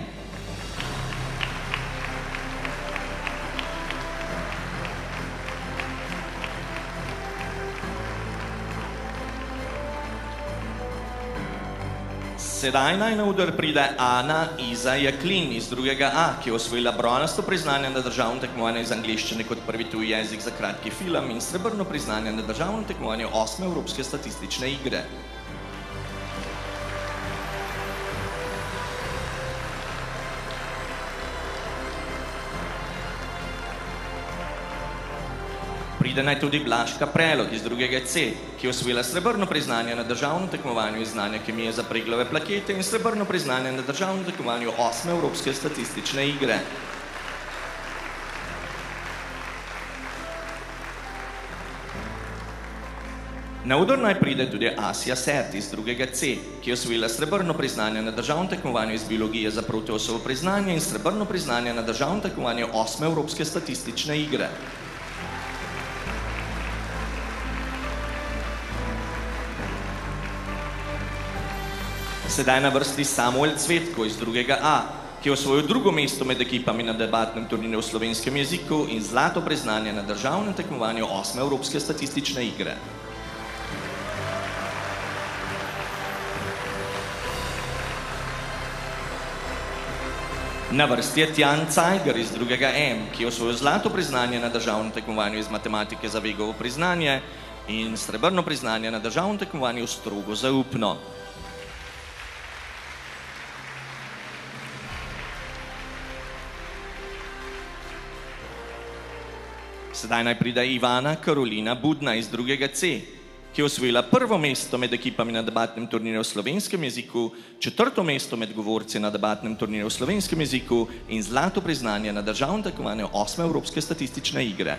H: Sedaj naj na oder pride Ana Iza Jaklin iz 2. A, ki je osvojila bronasto priznanje na državnem tekmovanju iz angleščine kot prvi tuji jezik za kratki film in srebrno priznanje na državnem tekmovanju 8. Evropske statistične igre. Pride naj tudi Blažka Prelog iz 2. C, ki je osvojila srebrno priznanje na državnem tekmovanju iz znanja kemije za preglave plakete in srebrno priznanje na državnem tekmovanju 8. Evropske statistične igre. Na oder naj pride tudi Asja Sert iz 2. C, ki je osvojila srebrno priznanje na državnem tekmovanju iz biologije za proteosovo priznanje in srebrno priznanje na državnem tekmovanju 8. Evropske statistične igre. Sedaj na vrsti Samuel Cvetko iz 2. A, ki je osvojil drugo mesto med ekipami na debatnem turnirju v slovenskem jeziku in zlato priznanje na državnem tekmovanju 8. Evropske statistične igre. Na vrsti je Tjan Cajger iz 2. M, ki je osvojil zlato priznanje na državnem tekmovanju iz matematike za Vegovo priznanje in srebrno priznanje na državnem tekmovanju strogo zaupno. Sedaj naj pride Ivana Karolina Budna iz 2. C, ki je osvojila prvo mesto med ekipami na debatnem turnirju v slovenskem jeziku, četrto mesto med govorci na debatnem turnirju v slovenskem jeziku in zlato priznanje na državnem tekmovanju 8. Evropske statistične igre.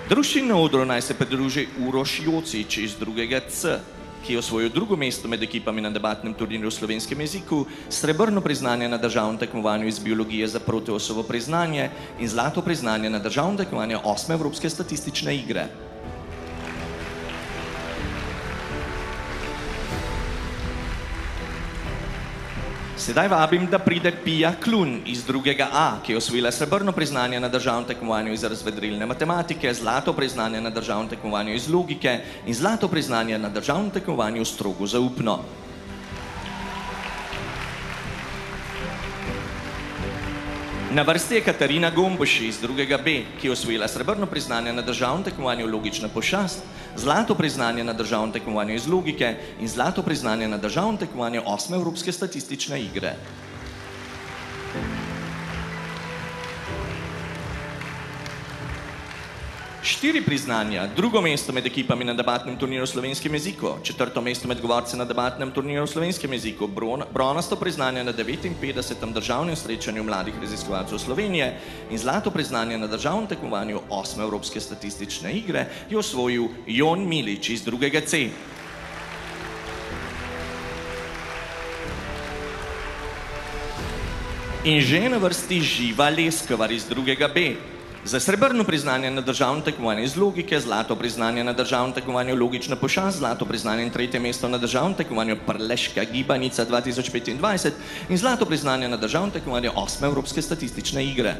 H: Društvu na odru naj se pridruži Uroš Jocič iz 2. C, ki je osvojil drugo mesto med ekipami na debatnem turnirju v slovenskem jeziku, srebrno priznanje na državnem tekmovanju iz biologije za proteosovo priznanje in zlato priznanje na državnem tekmovanju 8. Evropske statistične igre. Sedaj vabim, da pride Pija Klun iz 2. A, ki je osvojila srebrno priznanje na državnem tekmovanju iz razvedrilne matematike, zlato priznanje na državnem tekmovanju iz logike in zlato priznanje na državnem tekmovanju strogo zaupno. Na vrsti je Katarina Gomboši iz 2. B, ki je osvojila srebrno priznanje na državnem tekmovanju logična pošast, zlato priznanje na državnem tekmovanju iz logike in zlato priznanje na državnem tekmovanju 8. Evropske statistične igre. Štiri priznanja, drugo mesto med ekipami na debatnem turnirju v slovenskem jeziku, četrto mesto med govorci na debatnem turnirju v slovenskem jeziku, bronasto priznanje na 59. državnem srečanju mladih raziskovalcev Slovenije in zlato priznanje na državnem tekmovanju 8. Evropske statistične igre je osvojil Jon Milič iz 2. C. In že na vrsti Živa Leskovar iz 2. B. Za srebrno priznanje na državnem tekmovanju iz logike, zlato priznanje na državnem tekmovanju logična pošast, zlato priznanje in tretje mesto na državnem tekmovanju Prleška gibanica 2025 in zlato priznanje na državnem tekmovanju 8. Evropske statistične igre.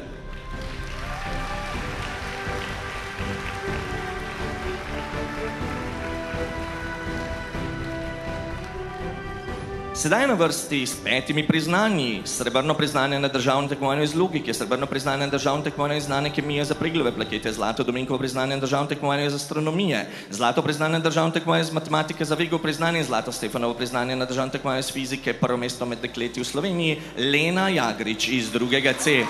H: Sedaj na vrsti s 5 priznanji, srebrno priznanje na državnem tekmovanju iz logike, srebrno priznanje na državnem tekmovanju iz znanja kemije za preglave plakete, zlato Dominkovo priznanje na državnem tekmovanju iz astronomije, zlato priznanje na državnem tekmovanju iz matematike za Vegovo priznanje in zlato Stefanovo priznanje na državnem tekmovanju iz fizike, prvo mesto med dekleti v Sloveniji, Lena Jagrič iz 2. C.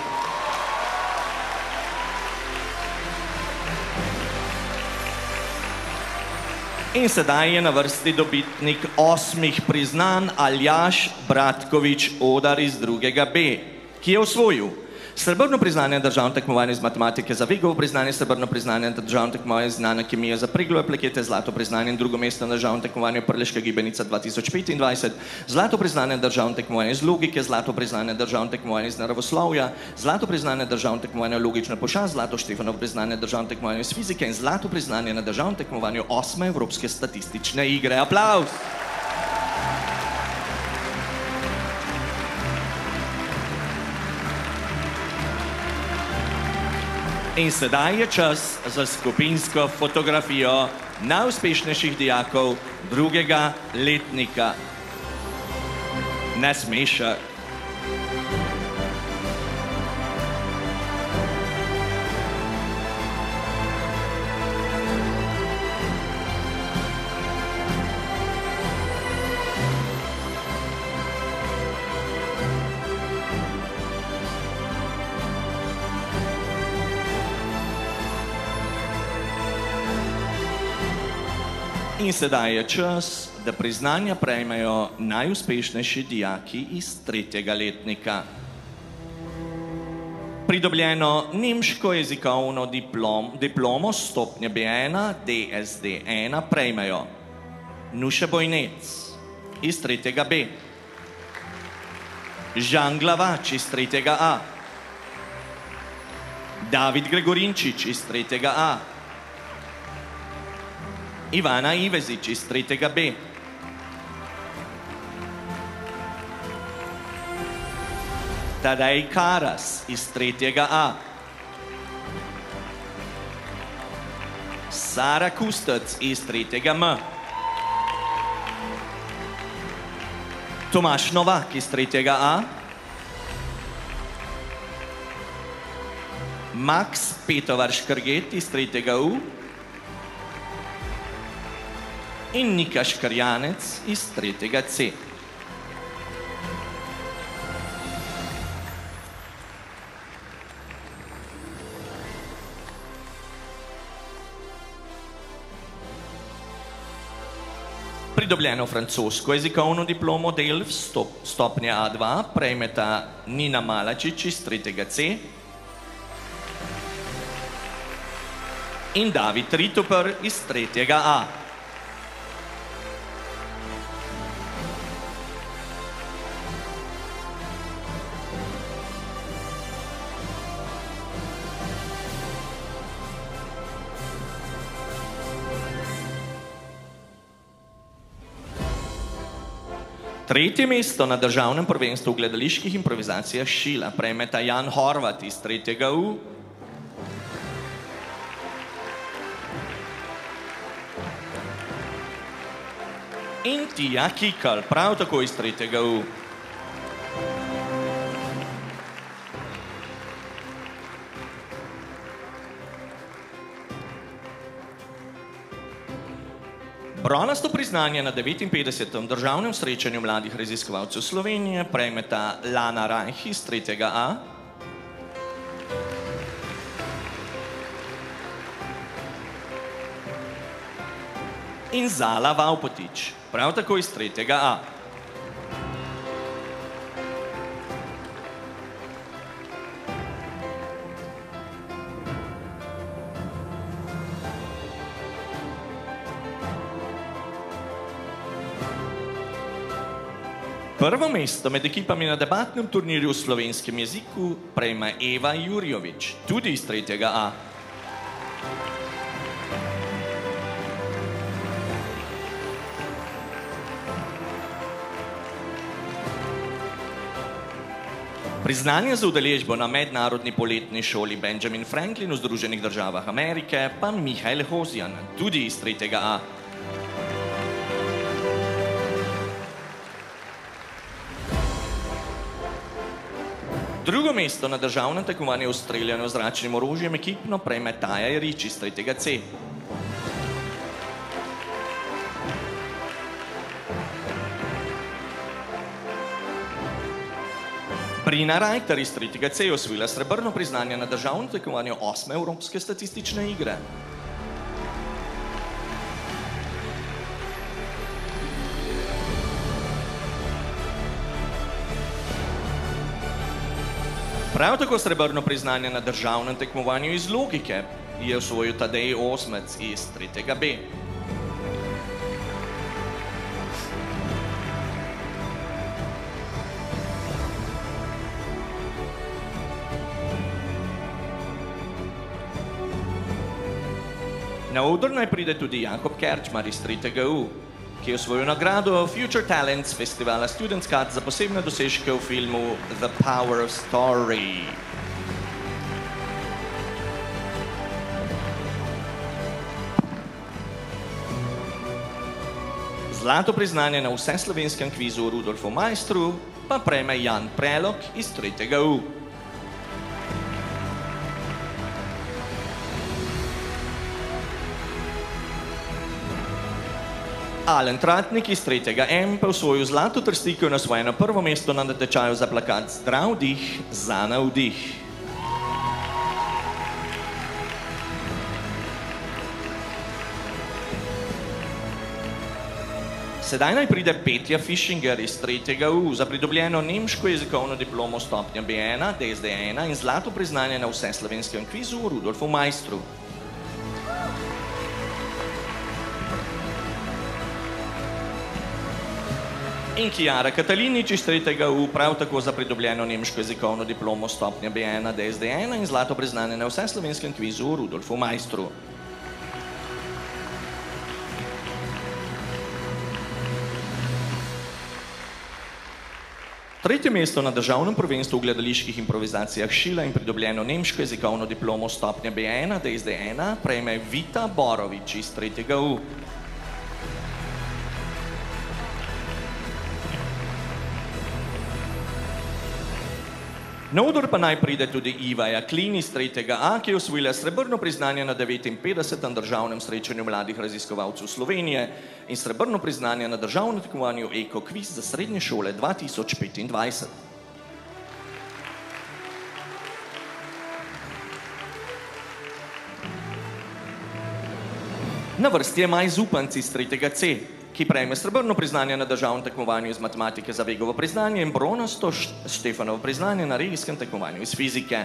H: In sedaj je na vrsti dobitnik 8 priznanj Aljaž Bratkovič Odar iz 2. B, ki je osvojil srebrno priznanje na državnem tekmovanju iz matematike za Vigovo priznanje, srebrno priznanje na državnem tekmovanju iz znanja kemije za Preglove plakete, zlato priznanje in drugo mesto na državnem tekmovanju Prleška gibanica 2025, zlato priznanje na državnem tekmovanju iz logike, zlato priznanje na državnem tekmovanju iz naravoslovja, zlato priznanje na državnem tekmovanju logična pošast, zlato Štefanovo priznanje na državnem tekmovanju iz fizike in zlato priznanje na državnem tekmovanju 8. Evropske statistične igre. Aplavz! In sedaj je čas za skupinsko fotografijo najuspešnejših dijakov 2. letnika. Nasmešek. In sedaj je čas, da priznanja prejmejo najuspešnejši dijaki iz 3. letnika. Pridobljeno nemško jezikovno diplomo stopnje B1 DSD1 prejmejo Nuša Bojnec iz 3. B, Žan Glavač iz 3. A, David Gregorinčič iz 3. A, Ivana Ivezič iz 3. B, Tadej Karas iz 3. A, Sara Kustec iz 3. M, Tomaš Novak iz 3. A, Max Petovar Škrget iz 3. U in Nika Škarjanec iz 3. C. Pridobljeno francosko jezikovno diplomo Delft stopnje A2 prejmeta Nina Malačič iz 3. C in David Ritoper iz 3. A. Tretje mesto na državnem prvenstvu v gledaliških improvizacijah Šila prejmeta Jan Horvat iz 3. U in Tija Kikal, prav tako iz 3. U. Bronasto priznanje na 59. državnem srečanju mladih raziskovalcev Slovenije prejmeta Lana Rajh iz 3. A, in Zala Vaupotič, prav tako iz 3. A. Prvo mesto med ekipami na debatnem turnirju v slovenskem jeziku prejme Eva Jurjovič, tudi iz 3. A. Priznanje za udeležbo na mednarodni poletni šoli Benjamin Franklin v Združenih državah Amerike pa Mihael Hozjan, tudi iz 3. A. Drugo mesto na državnem tekmovanju v streljanju z zračnim orožjem ekipno prejme Taja Jerič iz 3. C. Brina Rajter iz 3. C je osvojila srebrno priznanje na državnem tekmovanju 8. Evropske statistične igre. Prav tako srebrno priznanje na državnem tekmovanju iz logike je osvojil Tadej Osmec iz 3. B. Na oder naj pride tudi Jakob Kerčmar iz 3. U, ki je osvojil nagrado Future Talents festivala Students Cut za posebne dosežke v filmu The Power of Story. Zlato priznanje na vseslovenskem kvizu Rudolfu Majstru pa prejme Jan Prelog iz 3. U. Alen Tratnik iz 3. M pa osvojil zlato trstiko in osvojeno prvo mesto na natečaju za plakat Zdrav dih za navdih. Sedaj naj pride Petja Fischinger iz 3. U za pridobljeno nemško jezikovno diplomo stopnja B1, DSD1 in zlato priznanje na vseslovenskem kvizu Rudolfu Majstru. In Kijara Katalinič iz 3. U prav tako za pridobljeno nemško jezikovno diplomo stopnja B1, DSD1 in zlato priznanje na vseslovenskem kvizu Rudolfu Majstru. Tretje mesto na državnem prvenstvu v gledaliških improvizacijah Šila in pridobljeno nemško jezikovno diplomo stopnja B1, DSD1 prejme Vita Borovič iz 3. U. Na oder pa naj pride tudi Iva Jaklin iz 3. A, ki je osvojila srebrno priznanje na 59. državnem srečanju mladih raziskovalcev Slovenije in srebrno priznanje na državnem tekmovanju Eko Kviz za srednje šole 2025. Na vrsti je Maj Zupanc iz 3. C, ki prejme srebrno priznanje na državnem tekmovanju iz matematike za Vegovo priznanje in bronasto Štefanovo priznanje na regijskem tekmovanju iz fizike.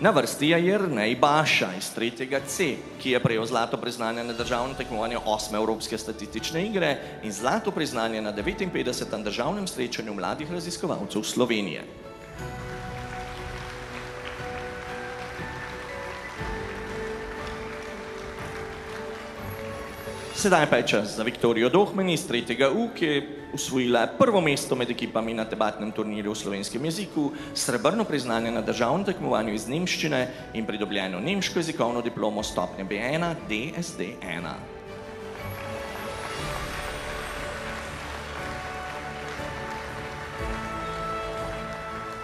H: Na vrsti je Jernej Baša iz 3. C, ki je prejel zlato priznanje na državnem tekmovanju 8. Evropske statistične igre in zlato priznanje na 59. državnem srečanju mladih raziskovalcev Slovenije. Sedaj pa je čas za Viktorijo Dohmen iz 3. U, ki je osvojila prvo mesto med ekipami na debatnem turnirju v slovenskem jeziku, srebrno priznanje na državnem tekmovanju iz nemščine in pridobljeno nemško jezikovno diplomo stopnje B1, DSD1.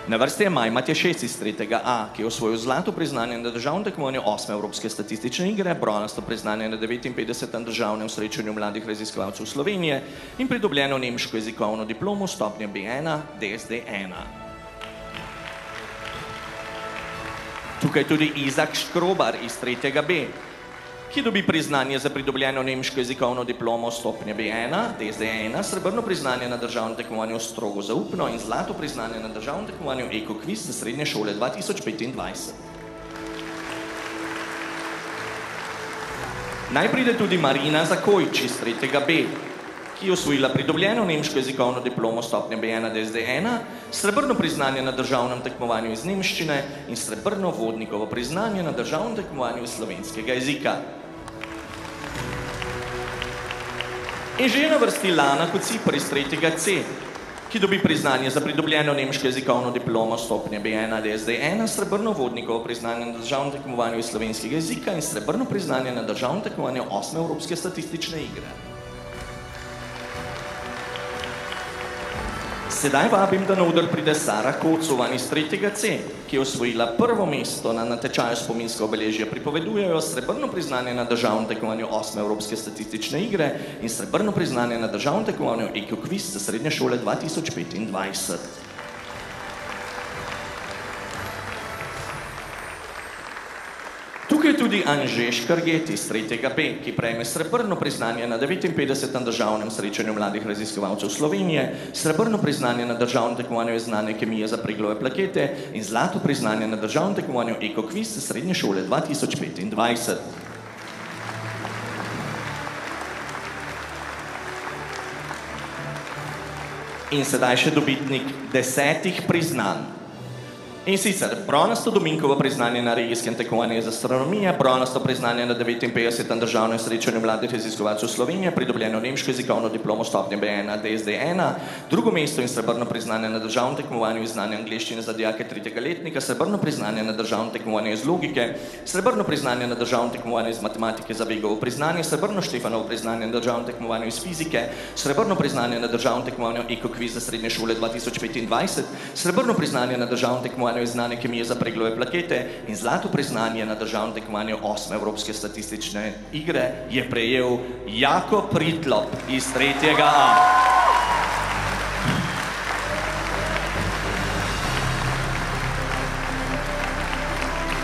H: Na vrsti je Maj Matjašec iz 3. A, ki je osvojil zlato priznanje na državnem tekmovanju 8. Evropske statistične igre, bronasto priznanje na 59. državnem srečanju mladih raziskovalcev Slovenije in pridobljeno nemško jezikovno diplomo stopnje B1, DSD1. Tukaj tudi Izak Škrobar iz 3. B, ki dobi priznanje za pridobljeno nemško jezikovno diplomo stopnje B1, DSD1, srebrno priznanje na državnem tekmovanju Strogo zaupno in zlato priznanje na državnem tekmovanju Eko Kviz za srednje šole 2025. Naj pride tudi Marina Zakojč iz 3. B, ki je osvojila pridobljeno nemško jezikovno diplomo stopnje B1, DSD1, srebrno priznanje na državnem tekmovanju iz nemščine in srebrno vodnikovo priznanje na državnem tekmovanju iz slovenskega jezika. In že je na vrsti Lana Kocipar iz 3. C, ki dobi priznanje za pridobljeno nemško jezikovno diplomo stopnje B1, DSD1, srebrno vodnikovo priznanje na državnem tekmovanju iz slovenskega jezika in srebrno priznanje na državnem tekmovanju 8. Evropske statistične igre. Sedaj vabim, da na oder pride Sara Kocovan iz 3. C, ki je osvojila prvo mesto na natečaju spominska obeležja pripovedujejo, srebrno priznanje na državnem tekmovanju 8. Evropske statistične igre in srebrno priznanje na državnem tekmovanju Eko Kviz za srednje šole 2025. Tukaj je tudi Anže Škarget iz 3. B, ki prejme srebrno priznanje na 59. državnem srečanju mladih raziskovalcev Slovenije, srebrno priznanje na državnem tekmovanju iz znanja kemije za preglove plakete in zlato priznanje na državnem tekmovanju Ekokviz srednje šole 2025. In sedaj še dobitnik 10 priznanj. In sicer bronasto Dominkovo priznanje na regijskem tekmovanju iz astronomije, bronasto priznanje na 59. državnem srečanju mladih raziskovalcev Slovenije, pridobljeno nemško jezikovno diplomo stopnje B1 DSD1, drugo mesto in srebrno priznanje na državnem tekmovanju iz znanja angleščine za dijake 3. letnika, srebrno priznanje na državnem tekmovanju iz logike, srebrno priznanje na državnem tekmovanju iz matematike za Vegovo priznanje, srebrno Štefanovo priznanje na državnem tekmovanju iz fizike, srebrno priznanje na državnem tekmovanju Ekokviz za srednje šole 2025, srebrno priznanje na državnem tekmovanju iz znanja kemije za preglove plakete in zlato priznanje na državnem tekmovanju 8. Evropske statistične igre je prejel Jako Pritlop iz 3. A.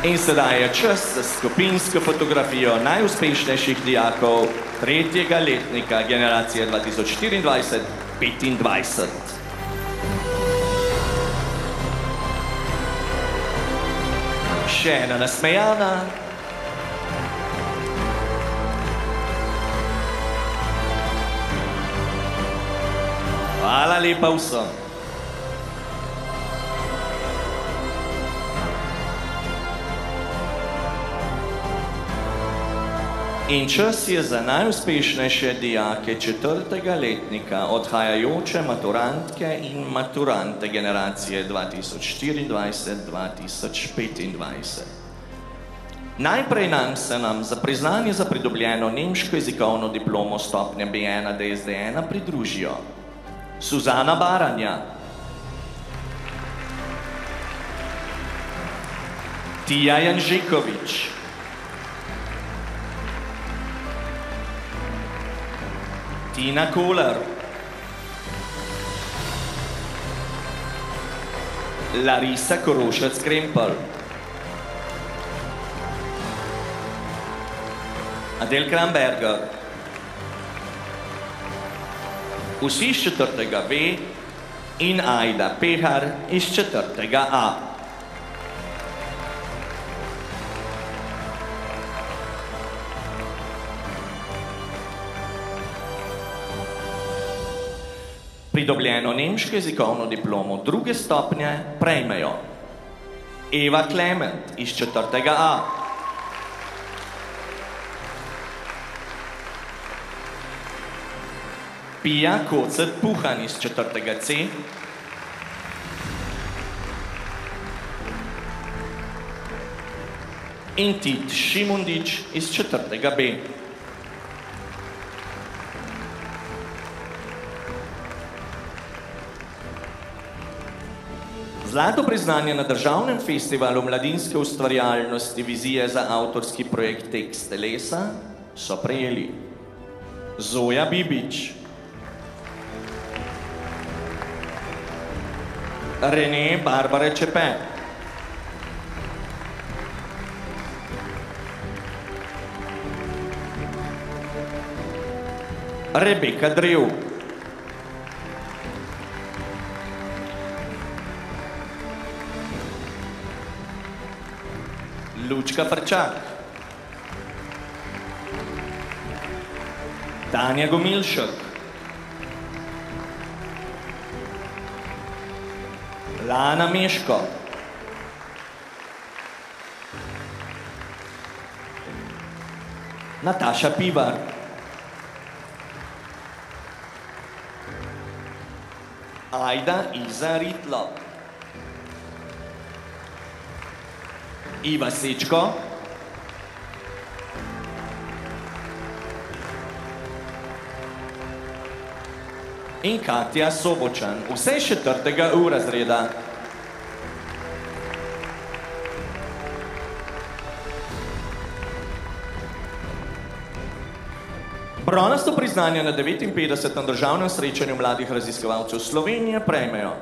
H: In sedaj je čas za skupinsko fotografijo najuspešnejših dijakov 3. letnika generacije 2024-25. Še ena nasmejana. Hvala lepa vsem. In čas je za najuspešnejše dijake 4. letnika, odhajajoče maturantke in maturante generacije 2024-2025. Najprej se nam za priznanje za pridobljeno nemško jezikovno diplomo stopnje B1 DSD1 pridružijo Suzana Baranja, Tija Janžekovič, Tina Kolar, Larisa Korošec-Krempel, Adel Kramberger, vsi iz 4. B in Ajda Pehar iz 4. A. Pridobljeno nemško jezikovno diplomo 2. stopnje prejmejo Eva Klement iz 4. A, Pija Kocet-Puhan iz 4. C, in Tit Šimundič iz 4. B. Zlato priznanje na državnem festivalu mladinske ustvarjalnosti vizije za avtorski projekt Tekst telesa so prejeli Zoja Bibič, Rene Barbara Čepe, Rebeka Drev, Lučka Frčak, Tanja Gomilšek, Lana Meško, Nataša Pivar, Ajda Iza Ritlo, Iva Sečko, in Katja Sobočan, vse iz 4. U razreda. Bronasto priznanje na 59. državnem srečanju mladih raziskovalcev Slovenije prejmejo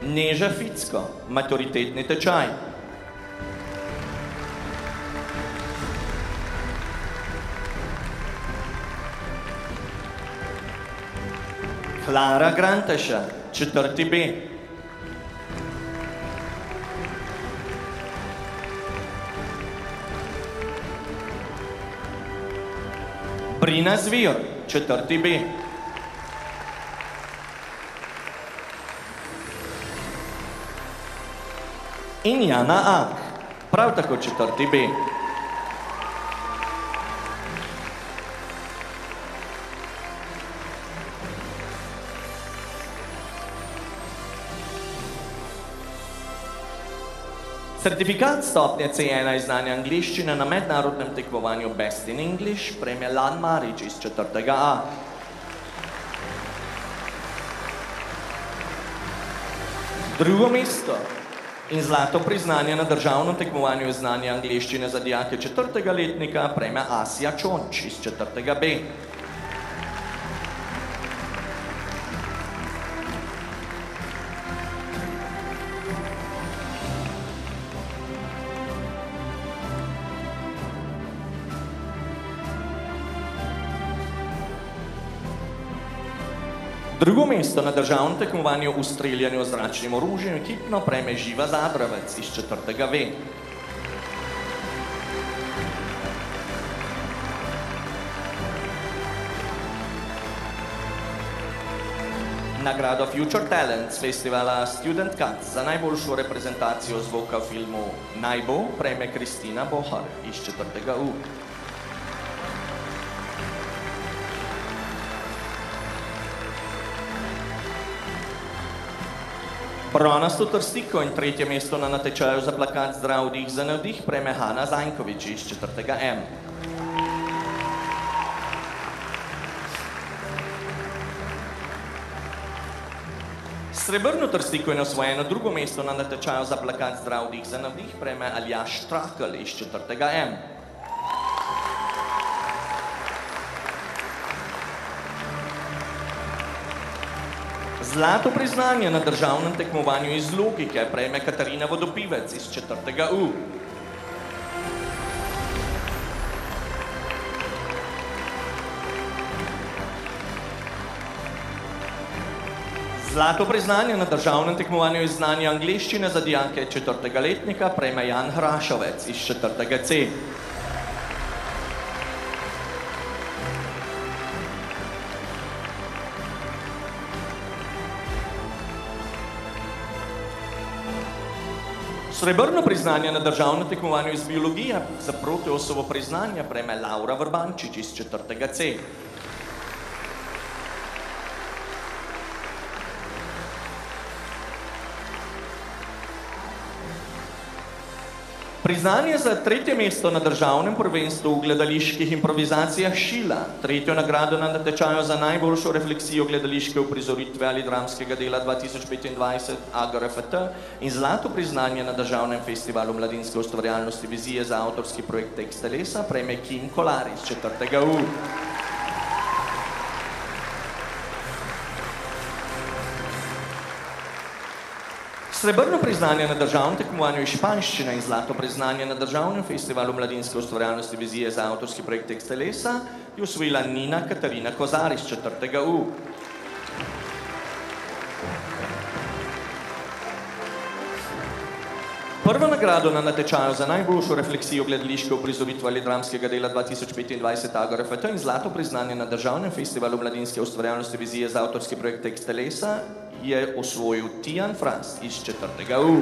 H: Neža Ficko, maturitetni tečaj, Klara Granteša, 4. B. Brina Zvir, 4. B. In Jana Ak, prav tako 4. B. Certifikat stopnje C1 iz znanja angleščine na mednarodnem tekmovanju Best in English prejme Lan Marič iz 4. A. Drugo mesto in zlato priznanje na državnem tekmovanju iz znanja angleščine za dijake 4. letnika prejme Asja Čonč iz 4. B. Drugo mesto na državnem tekmovanju v streljanju z zračnim orožjem ekipno prejme Živa Zadravec iz 4. V. Nagrado Future Talents festivala Student Cuts za najboljšo reprezentacijo zvoka v filmu Najbo prejme Kristina Bohar iz 4. U. Bronasto trstiko in 3. mesto na natečaju za plakat Zdrav dih za navdih prejme Hana Zajnkovič iz 4. M. Srebrno trstiko in osvojeno drugo mesto na natečaju za plakat Zdrav dih za navdih prejme Aljaš Štrakl iz 4. M. Zlato priznanje na državnem tekmovanju iz logike prejme Katarina Vodopivec iz 4. U. Zlato priznanje na državnem tekmovanju iz znanja angleščine za dijake 4. letnika prejme Jan Hrašovec iz 4. C. Srebrno priznanje na državnem tekmovanju iz biologije za protiosovo priznanje prejme Laura Vrbančič iz 4. C. Priznanje za 3. mesto na državnem prvenstvu v gledaliških improvizacijah Šila, 3. nagrado na natečaju za najboljšo refleksijo gledališke uprizoritve ali dramskega dela 2025 AGRFT in zlato priznanje na državnem festivalu mladinske ustvarjalnosti vizije za avtorski projekt Tekst telesa prejme Kim Kolar iz 4. U. Srebrno priznanje na državnem tekmovanju iz španščine in zlato priznanje na državnem festivalu mladinske ustvarjalnosti vizije za avtorski projekt Tekst telesa je osvojila Nina Katarina Kozar iz 4. U. Prvo nagrado na natečaju za najboljšo refleksijo gledališke uprizoritve ali dramskega dela 2025 AGRFT in zlato priznanje na državnem festivalu mladinske ustvarjalnosti vizije za avtorski projekt Tekst telesa je osvojil Tijan Fras iz 4. U.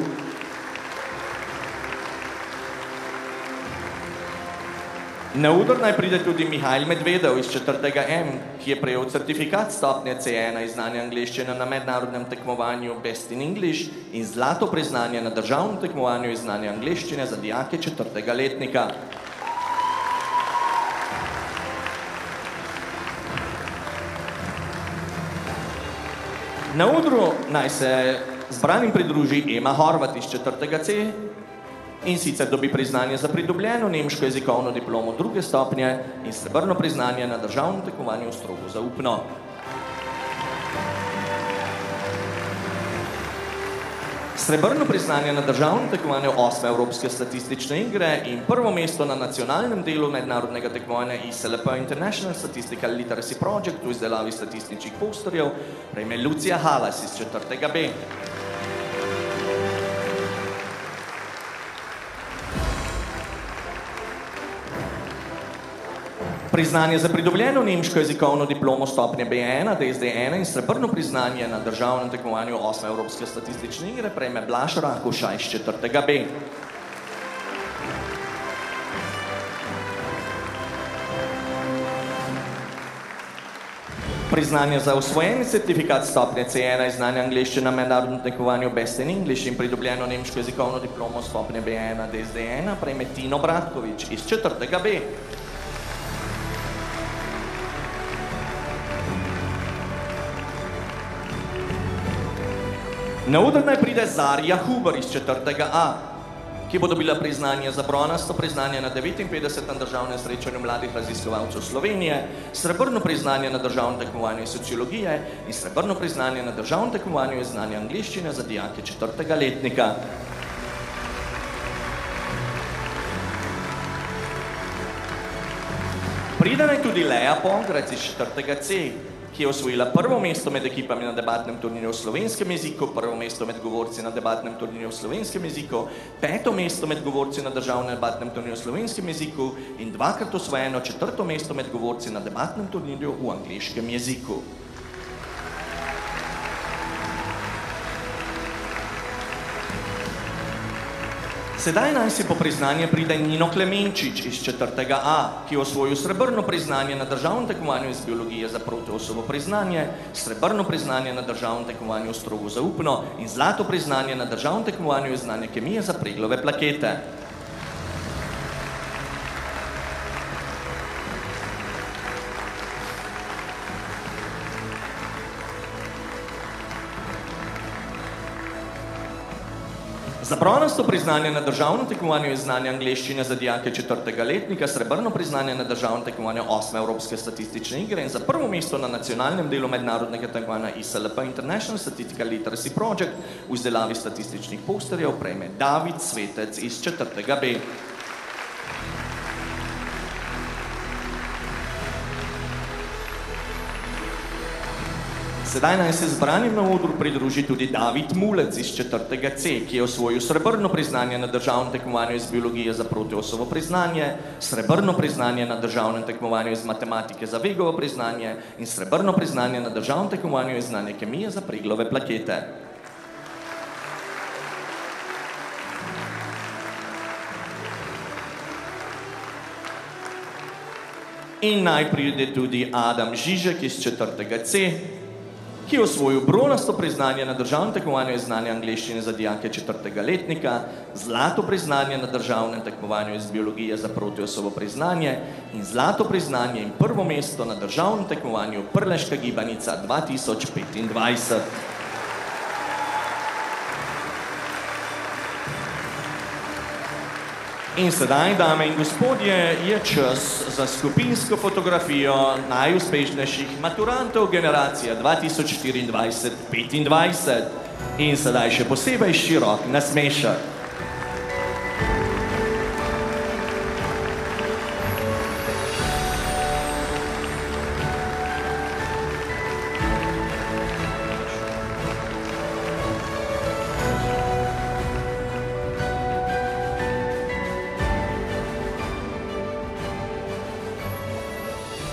H: Na udor naj pride tudi Mihajl Medvedov iz 4. M, ki je prejel certifikat stopnje C1 iz znanja angleščine na mednarodnem tekmovanju Best in English in zlato priznanje na državnem tekmovanju iz znanja angleščine za dijake 4. letnika. Na odru naj se zbranim pridruži Ema Horvat iz 4. C in sicer dobi priznanje za pridobljeno nemško jezikovno diplomo 2. stopnje in srebrno priznanje na državnem tekmovanju strogo zaupno. Srebrno priznanje na državnem tekmovanju 8. Evropske statistične igre in prvo mesto na nacionalnem delu mednarodnega tekmovanja ISLP International Statistical Literacy Project v izdelavi statističnih posterjev prejme Lucija Halas iz 4. B. Priznanje za pridobljeno nemško jezikovno diplomo stopnje B1, DSD1 in srebrno priznanje na državnem tekmovanju 8. Evropske statistične igre prejme Blaž Rakuša iz 4. B. Priznanje za usvojeni certifikat stopnje C1 iz znanja angleščine na mednarodnem tekmovanju Best in English in pridobljeno nemško jezikovno diplomo stopnje B1, DSD1 prejme Tino Bratkovič iz 4. B. Na oder naj pride Zarja Huber iz 4. A, ki bo dobila priznanje za bronasto priznanje na 59. državnem srečanju mladih raziskovalcev Slovenije, srebrno priznanje na državnem tekmovanju iz sociologije in srebrno priznanje na državnem tekmovanju iz znanja angleščine za dijake 4. letnika. Pride naj tudi Leja Pongrec iz 4. C, ki je osvojila prvo mesto med ekipami na debatnem turnirju v slovenskem jeziku, prvo mesto med govorci na debatnem turnirju v slovenskem jeziku, 5. mesto med govorci na državnem debatnem turnirju v slovenskem jeziku in 2-krat osvojeno 4. mesto med govorci na debatnem turnirju v angleškem jeziku. Sedaj naj si po priznanje pride Nino Klemenčič iz 4. A, ki je osvojil srebrno priznanje na državnem tekmovanju iz biologije za protiosovo priznanje, srebrno priznanje na državnem tekmovanju strogo zaupno in zlato priznanje na državnem tekmovanju iz znanja kemije za preglove plakete. Za bronasto priznanje na državnem tekmovanju iz znanja angleščine za dijake 4. letnika, srebrno priznanje na državnem tekmovanju 8. Evropske statistične igre in za prvo mesto na nacionalnem delu mednarodnega tekmovanja ISLP International Statistical Literacy Project v izdelavi statističnih posterjev prejme David Svetec iz 4. B. Sedaj naj se zbranim na odru pridruži tudi David Mulec iz 4. C, ki je osvojil srebrno priznanje na državnem tekmovanju iz biologije za protiosovo priznanje, srebrno priznanje na državnem tekmovanju iz matematike za Vegovo priznanje in srebrno priznanje na državnem tekmovanju iz znanja kemije za preglove plakete. In naj pride tudi Adam Žižek iz 4. C, ki je osvojil bronasto priznanje na državnem tekmovanju iz znanja angleščine za dijake 4. letnika, zlato priznanje na državnem tekmovanju iz biologije za protiosovo priznanje in zlato priznanje in prvo mesto na državnem tekmovanju Prleška gibanica 2025. In sedaj, dame in gospodje, je čas za skupinsko fotografijo najuspešnejših maturantov generacije 2024-2025. In sedaj še posebej širok nasmešek.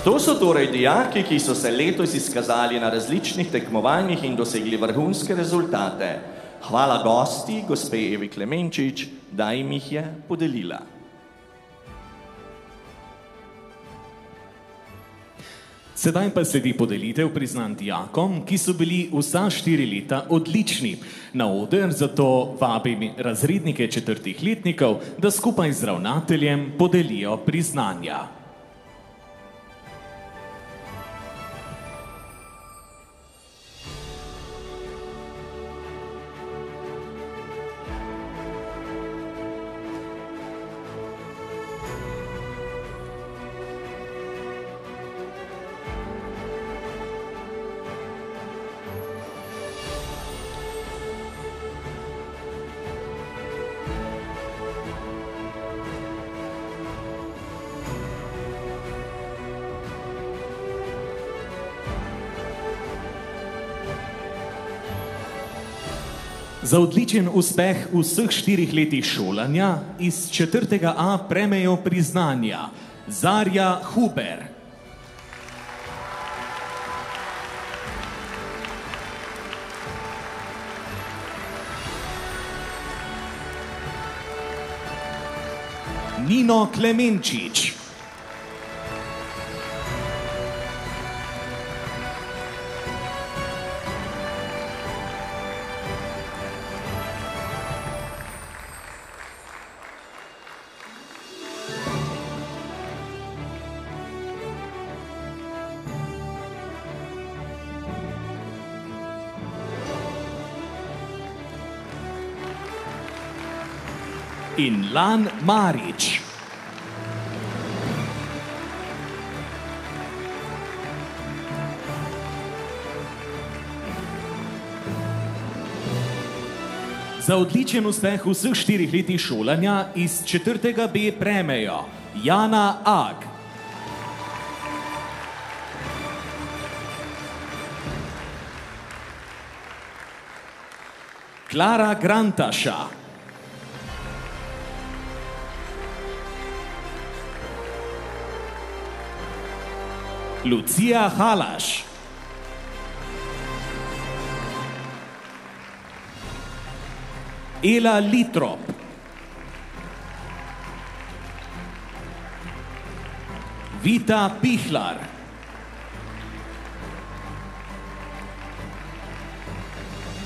H: To so torej dijaki, ki so se letos izkazali na različnih tekmovanjih in dosegli vrhunske rezultate. Hvala gosti, gospe Evi Klemenčič, da jim jih je podelila.
I: Sedaj pa sledi podelitev priznanj dijakom, ki so bili vsa 4 leta odlični. Na oder zato vabim razrednike 4. letnikov, da skupaj z ravnateljem podelijo priznanja. Za odličen uspeh v vseh 4 letih šolanja iz 4. A prejmejo priznanja Zarja Huber, Nino Klemenčič, in Lan Marič. Za odličen uspeh v vseh 4 letih šolanja iz 4. B prejmejo Jana Ag, Klara Grantaša, Lucija Halaš, Ela Litrop, Vita Pihlar,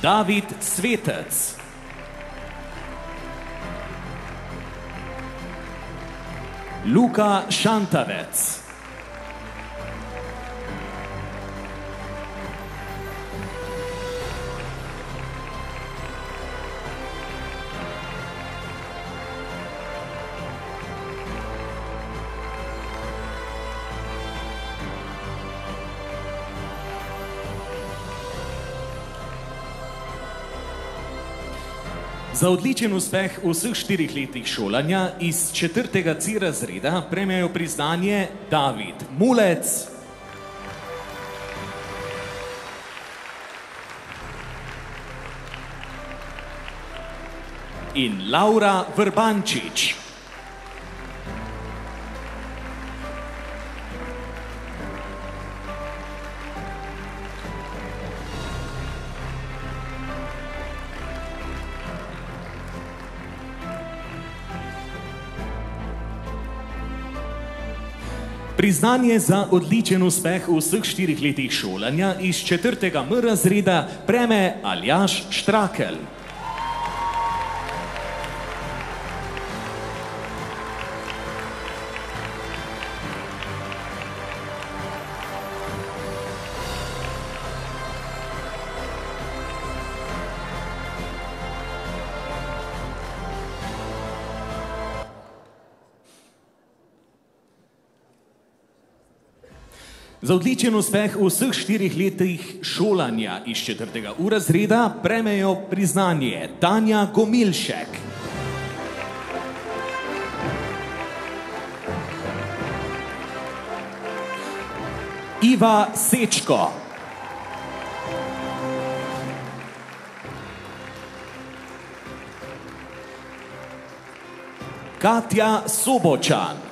I: David Svetec, Luka Šantavec, Za odličen uspeh v vseh 4 letih šolanja iz 4. C razreda prejmejo priznanje David Mulec, in Laura Vrbančič. Priznanje za odličen uspeh v vseh 4 letih šolanja iz 4. M razreda prejme Aljaž Štrakelj. Za odličen uspeh v vseh 4 letih šolanja iz 4. U razreda prejmejo priznanje Tanja Gomilšek, Iva Sečko, Katja Sobočan,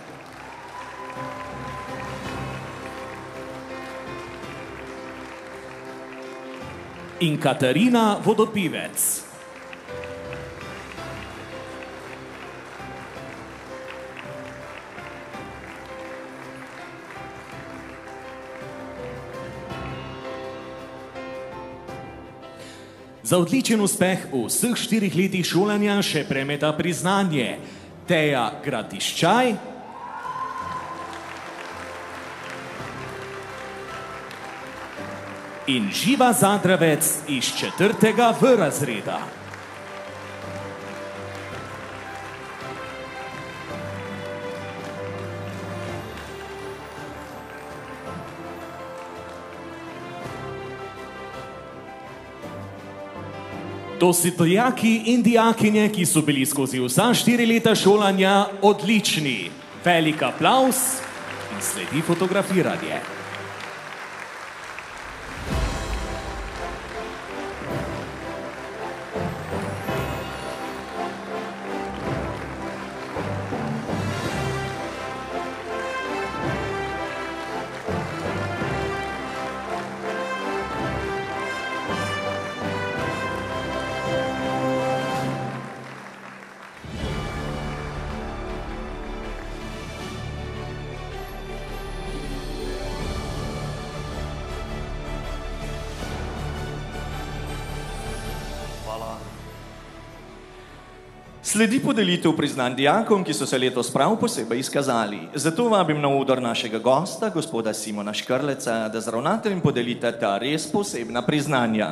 I: in Katarina Vodopivec. Za odličen uspeh v vseh 4 letih šolanja še prejmeta priznanje Teja Gradiščaj, in Živa Zadravec iz 4. V razreda. To so dijaki in dijakinje, ki so bili skozi vsa 4 leta šolanja odlični. Velik aplavz in sledi fotografiranje.
H: Sledi podelitev priznanj dijakom, ki so se letos prav posebej izkazali. Zato vabim na oder našega gosta, gospoda Simona Škrleca, da z ravnateljem podelite ta res posebna priznanja.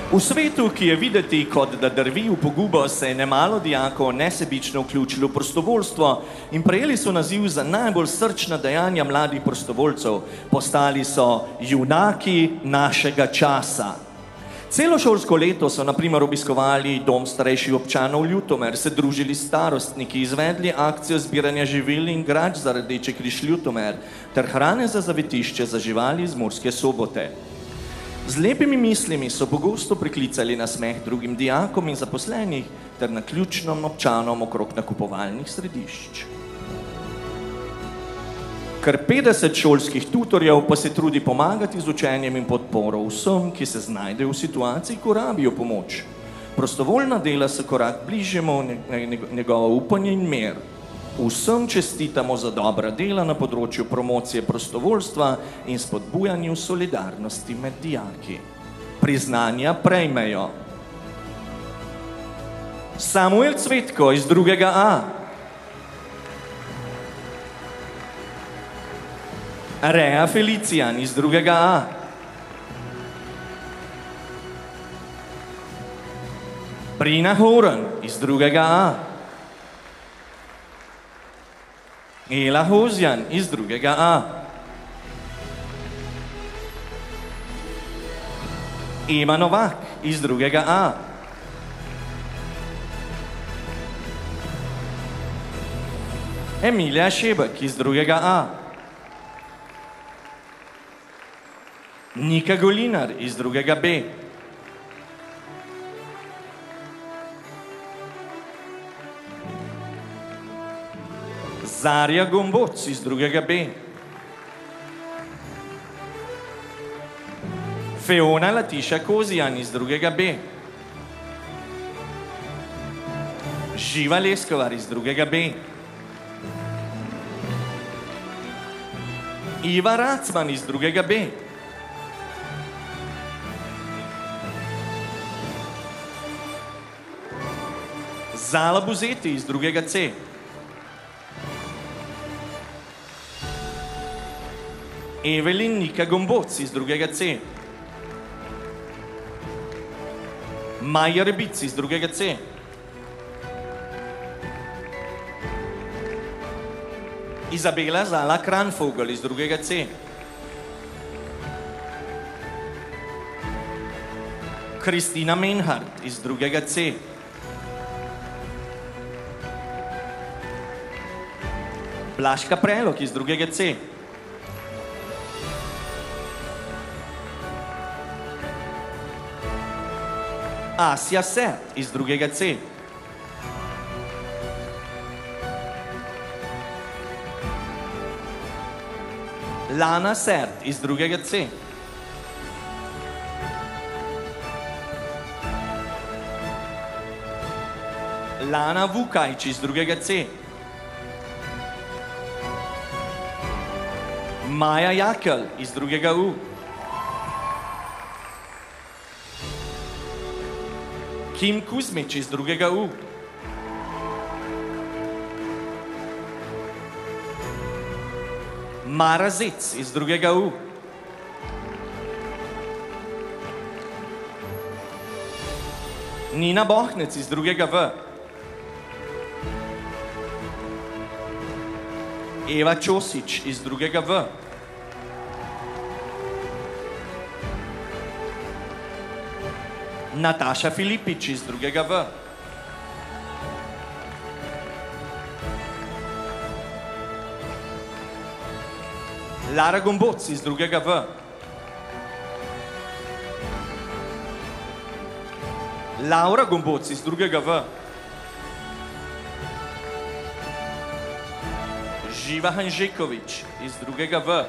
H: V svetu, ki je videti, kot da drvi v pogubo, se je nemalo dijakov nesebično vključilo v prostovoljstvo in prejeli so naziv za najbolj srčna dejanja mladih prostovoljcev. Postali so junaki našega časa. Celo šolsko leto so na primer obiskovali dom starejših občanov Ljutomer, se družili s starostniki, izvedli akcijo zbiranja živil in igrač za Rdeči križ Ljutomer ter hrane za zavetišče za živali iz Murske Sobote. Z lepimi mislimi so pogosto priklicali na smeh drugim dijakom in zaposlenih ter naključnim občanom okrog nakupovalnih središč. Kar 50 šolskih tutorjev pa se trudi pomagati z učenjem in podporo vsem, ki se znajdejo v situaciji, ko rabijo pomoč. Prostovoljna dela so korak bližjemu njegovo upanje in mer. Vsem čestitamo za dobra dela na področju promocije prostovoljstva in spodbujanju solidarnosti med dijaki. Priznanja prejmejo Samuel Cvetko iz 2. A, Rea Felicijan iz 2. A, Brina Horan iz 2. A, Ela Hozjan iz 2. A, Ema Novak iz 2. A, Emilija Šebek iz 2. A, Nika Golinar iz 2. B, Zarja Gomboc iz 2. B, Feona Latiša Kozijan iz 2. B, Živa Leskovar iz 2. B, Iva Racman iz 2. B, Zala Buzeti iz 2. C, Evelin Nika Gomboc iz 2. C, Maja Rebic iz 2. C, Izabela Zala Kranfogel iz 2. C, Kristina Menhardt iz 2. C, Blažka Prelog iz 2. C, Asja Sert iz 2. C, Lana Sert iz 2. C, Lana Vukajč iz 2. C, Maja Jakel iz 2. U, Kim Kuzmič iz 2. U, Mara Zec iz 2. U, Nina Bohnec iz 2. V, Eva Čosič iz 2. V, Nataša Filipič iz 2. V, Lara Gomboc iz 2. V, Laura Gomboc iz 2. V, Živa Hanžekovič iz 2. V,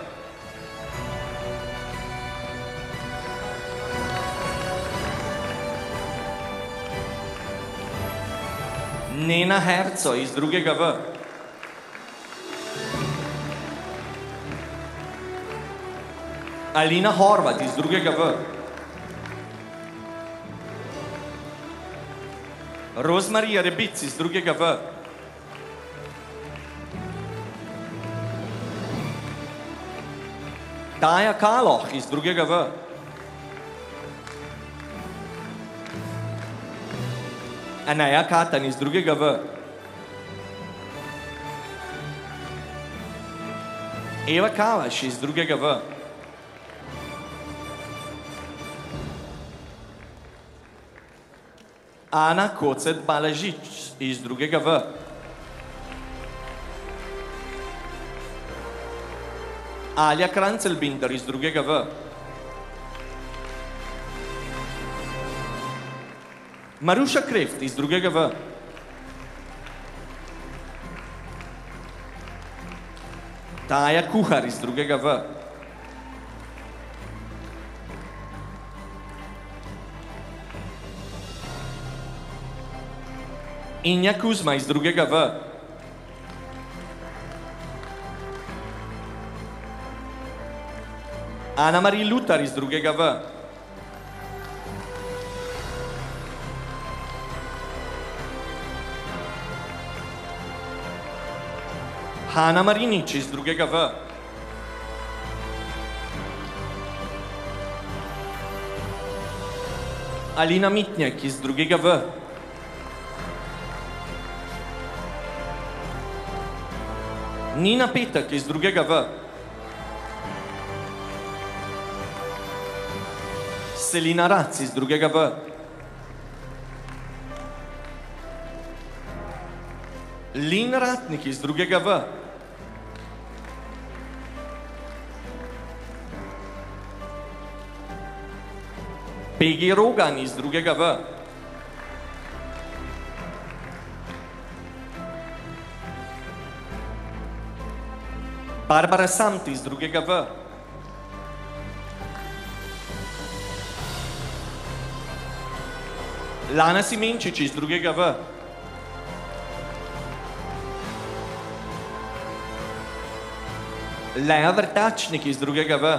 H: Nena Herco iz 2. V, Alina Horvat iz drugega V. Rozmarija Rebic iz drugega V. Taja Kaloh iz drugega V. Anaja Katan iz drugega V. Eva Kavaš iz drugega V. Ana Kocet Balažič iz drugega V. Alja Krancelbinder iz drugega V. Maruša Kreft iz drugega V. Taja Kuhar iz drugega V. Inja Kuzma iz drugega V. Ana Marija Lutar iz drugega V. Hanna Marinič iz drugega V. Alina Mitnjak iz drugega V. Nina Petek iz drugega V. Selina Rac iz drugega V. Lin Ratnik iz drugega V. Pegi Rogan iz drugega V. Barbara Samt iz drugega V. Lana Simenčič iz drugega V. Lea Vrtačnik iz drugega V.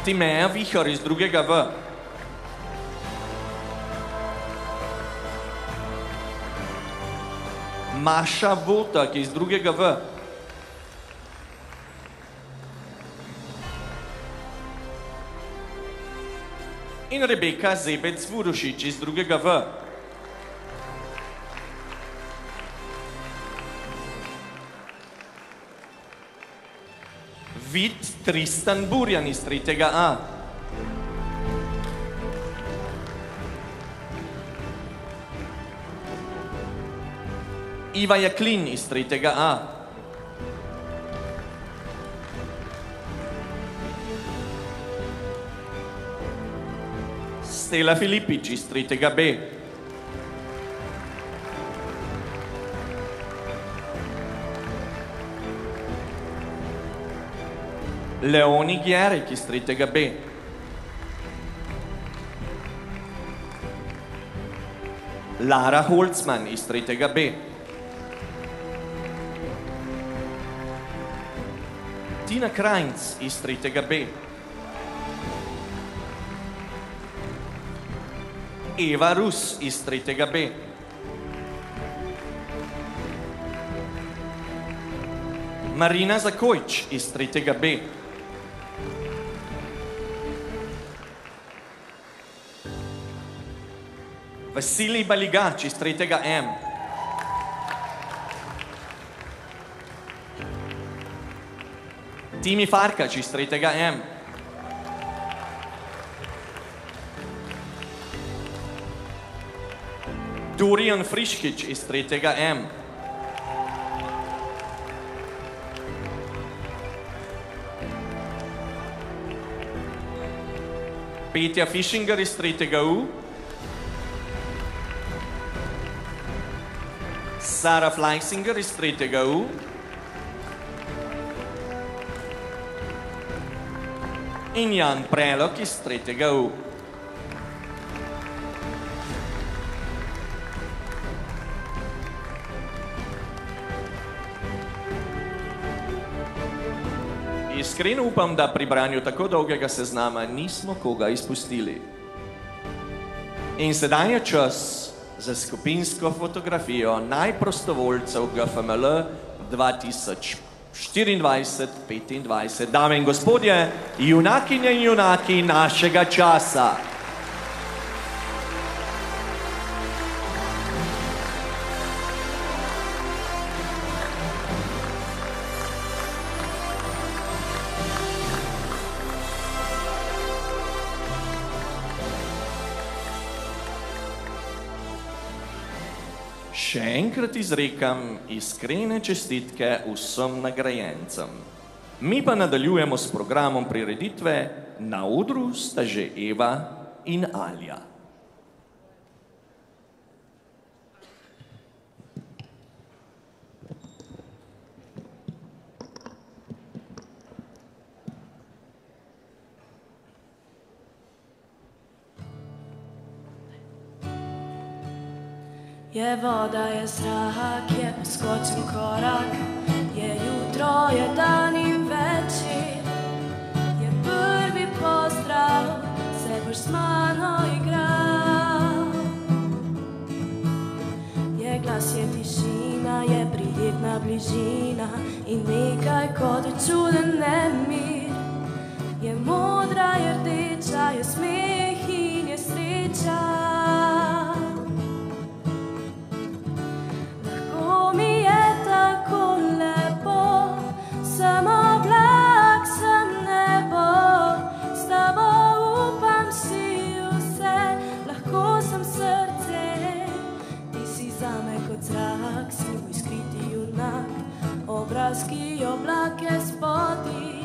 H: Timeja Vihor iz drugega V. Maša Votak iz drugega V. In Rebeka Zebec Vurušič iz drugega V. Vid Tristan Burjan iz tretjega A. Iva Jaklin iz tretjega A. Stela Filipič iz tretjega B. Leoni Gjerek iz tretjega B. Lara Holzman iz tretjega B. Tina Krajnc iz tretjega B. Eva Rus iz tretjega B. Marina Zakojč iz tretjega B. Vasilij Baligač iz tretjega M. Timi Farkač iz tretjega M. Dorijan Friškič iz tretjega M. Petja Fischinger iz tretjega U. Sara Fleisinger iz tretjega U. In Jan Prelog iz tretjega U. Iskreno upam, da pri branju tako dolgega seznama nismo koga izpustili. In sedaj je čas za skupinsko fotografijo najprostovoljcev GFML 2024-25. Dame in gospodje, junakinje in junaki našega časa. Še enkrat izrekam iskrene čestitke vsem nagrajencem. Mi pa nadaljujemo s programom prireditve. Na odru sta že Eva in Alja.
J: Je voda, je zrak, je poskočen korak, je jutro, je dan in večer, je prvi pozdrav, se boš s mano igral. Je glas, je tišina, je prijetna bližina in nekaj kot čuden nemir. Je modra, je rdeča, je smeh in je sreča. Sem oblak, sem nebo, s tabo upam si vse, lahko sem srce. Ti si zame kot zrak, si moj skriti junak, obraz, ki oblake spodi.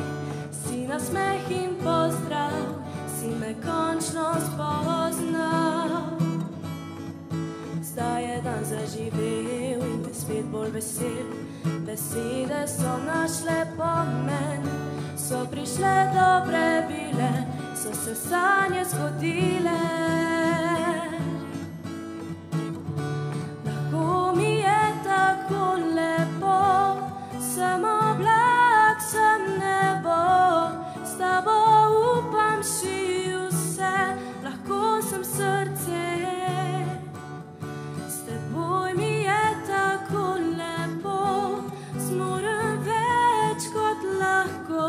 J: Si nasmeh in pozdrav, si me končno spoznal. Zdaj je dan zaživel in je svet bolj vesel. Besede so našle pomen, so prišle dobre vile, so se sanje zgodile. Lahko mi je tako lepo, sem oblak, sem nebo, s tabo upam si vse, lahko sem srce. S teboj mi je tako lepo, zmorem več kot lahko,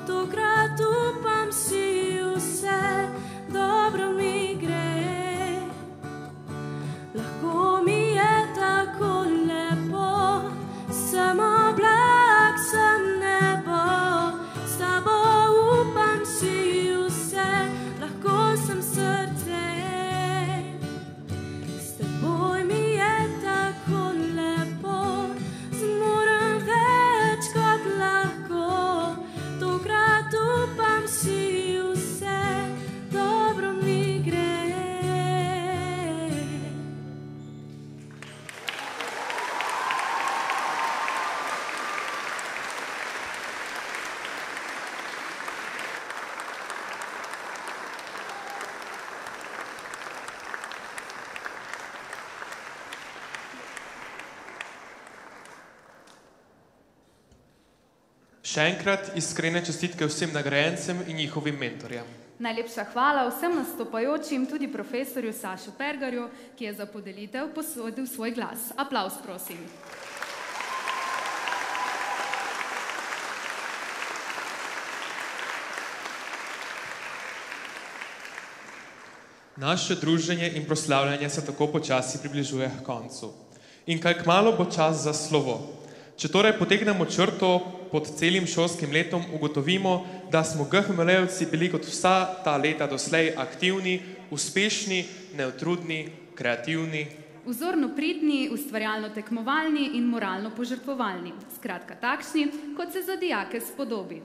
J: tokrat upam si vse, dobro mi gre. Lahko mi je tako lepo, sem oblak, sem nebo, s tabo upam si vse, lahko sem srce. S teboj mi je tako lepo, zmorem več kot lahko, tokrat upam si vse, dobro mi gre.
B: Še enkrat iskrene čestitke vsem nagrajencem in njihovim mentorjem.
A: Najlepša hvala vsem nastopajočim, tudi profesorju Sašu Pergarju, ki je za podelitev posodil svoj glas. Aplavz, prosim.
B: Naše druženje in proslavljanje se tako počasi približuje k koncu. In kaj kmalu bo čas za slovo. Če torej potegnemo črto pod celim šolskim letom, ugotovimo, da smo GFML-jevci bili kot vsa ta leta doslej aktivni, uspešni, neutrudni, kreativni.
A: Vzorno pridni, ustvarjalno tekmovalni in moralno požrtvovalni. Skratka takšni, kot se za dijake spodobi.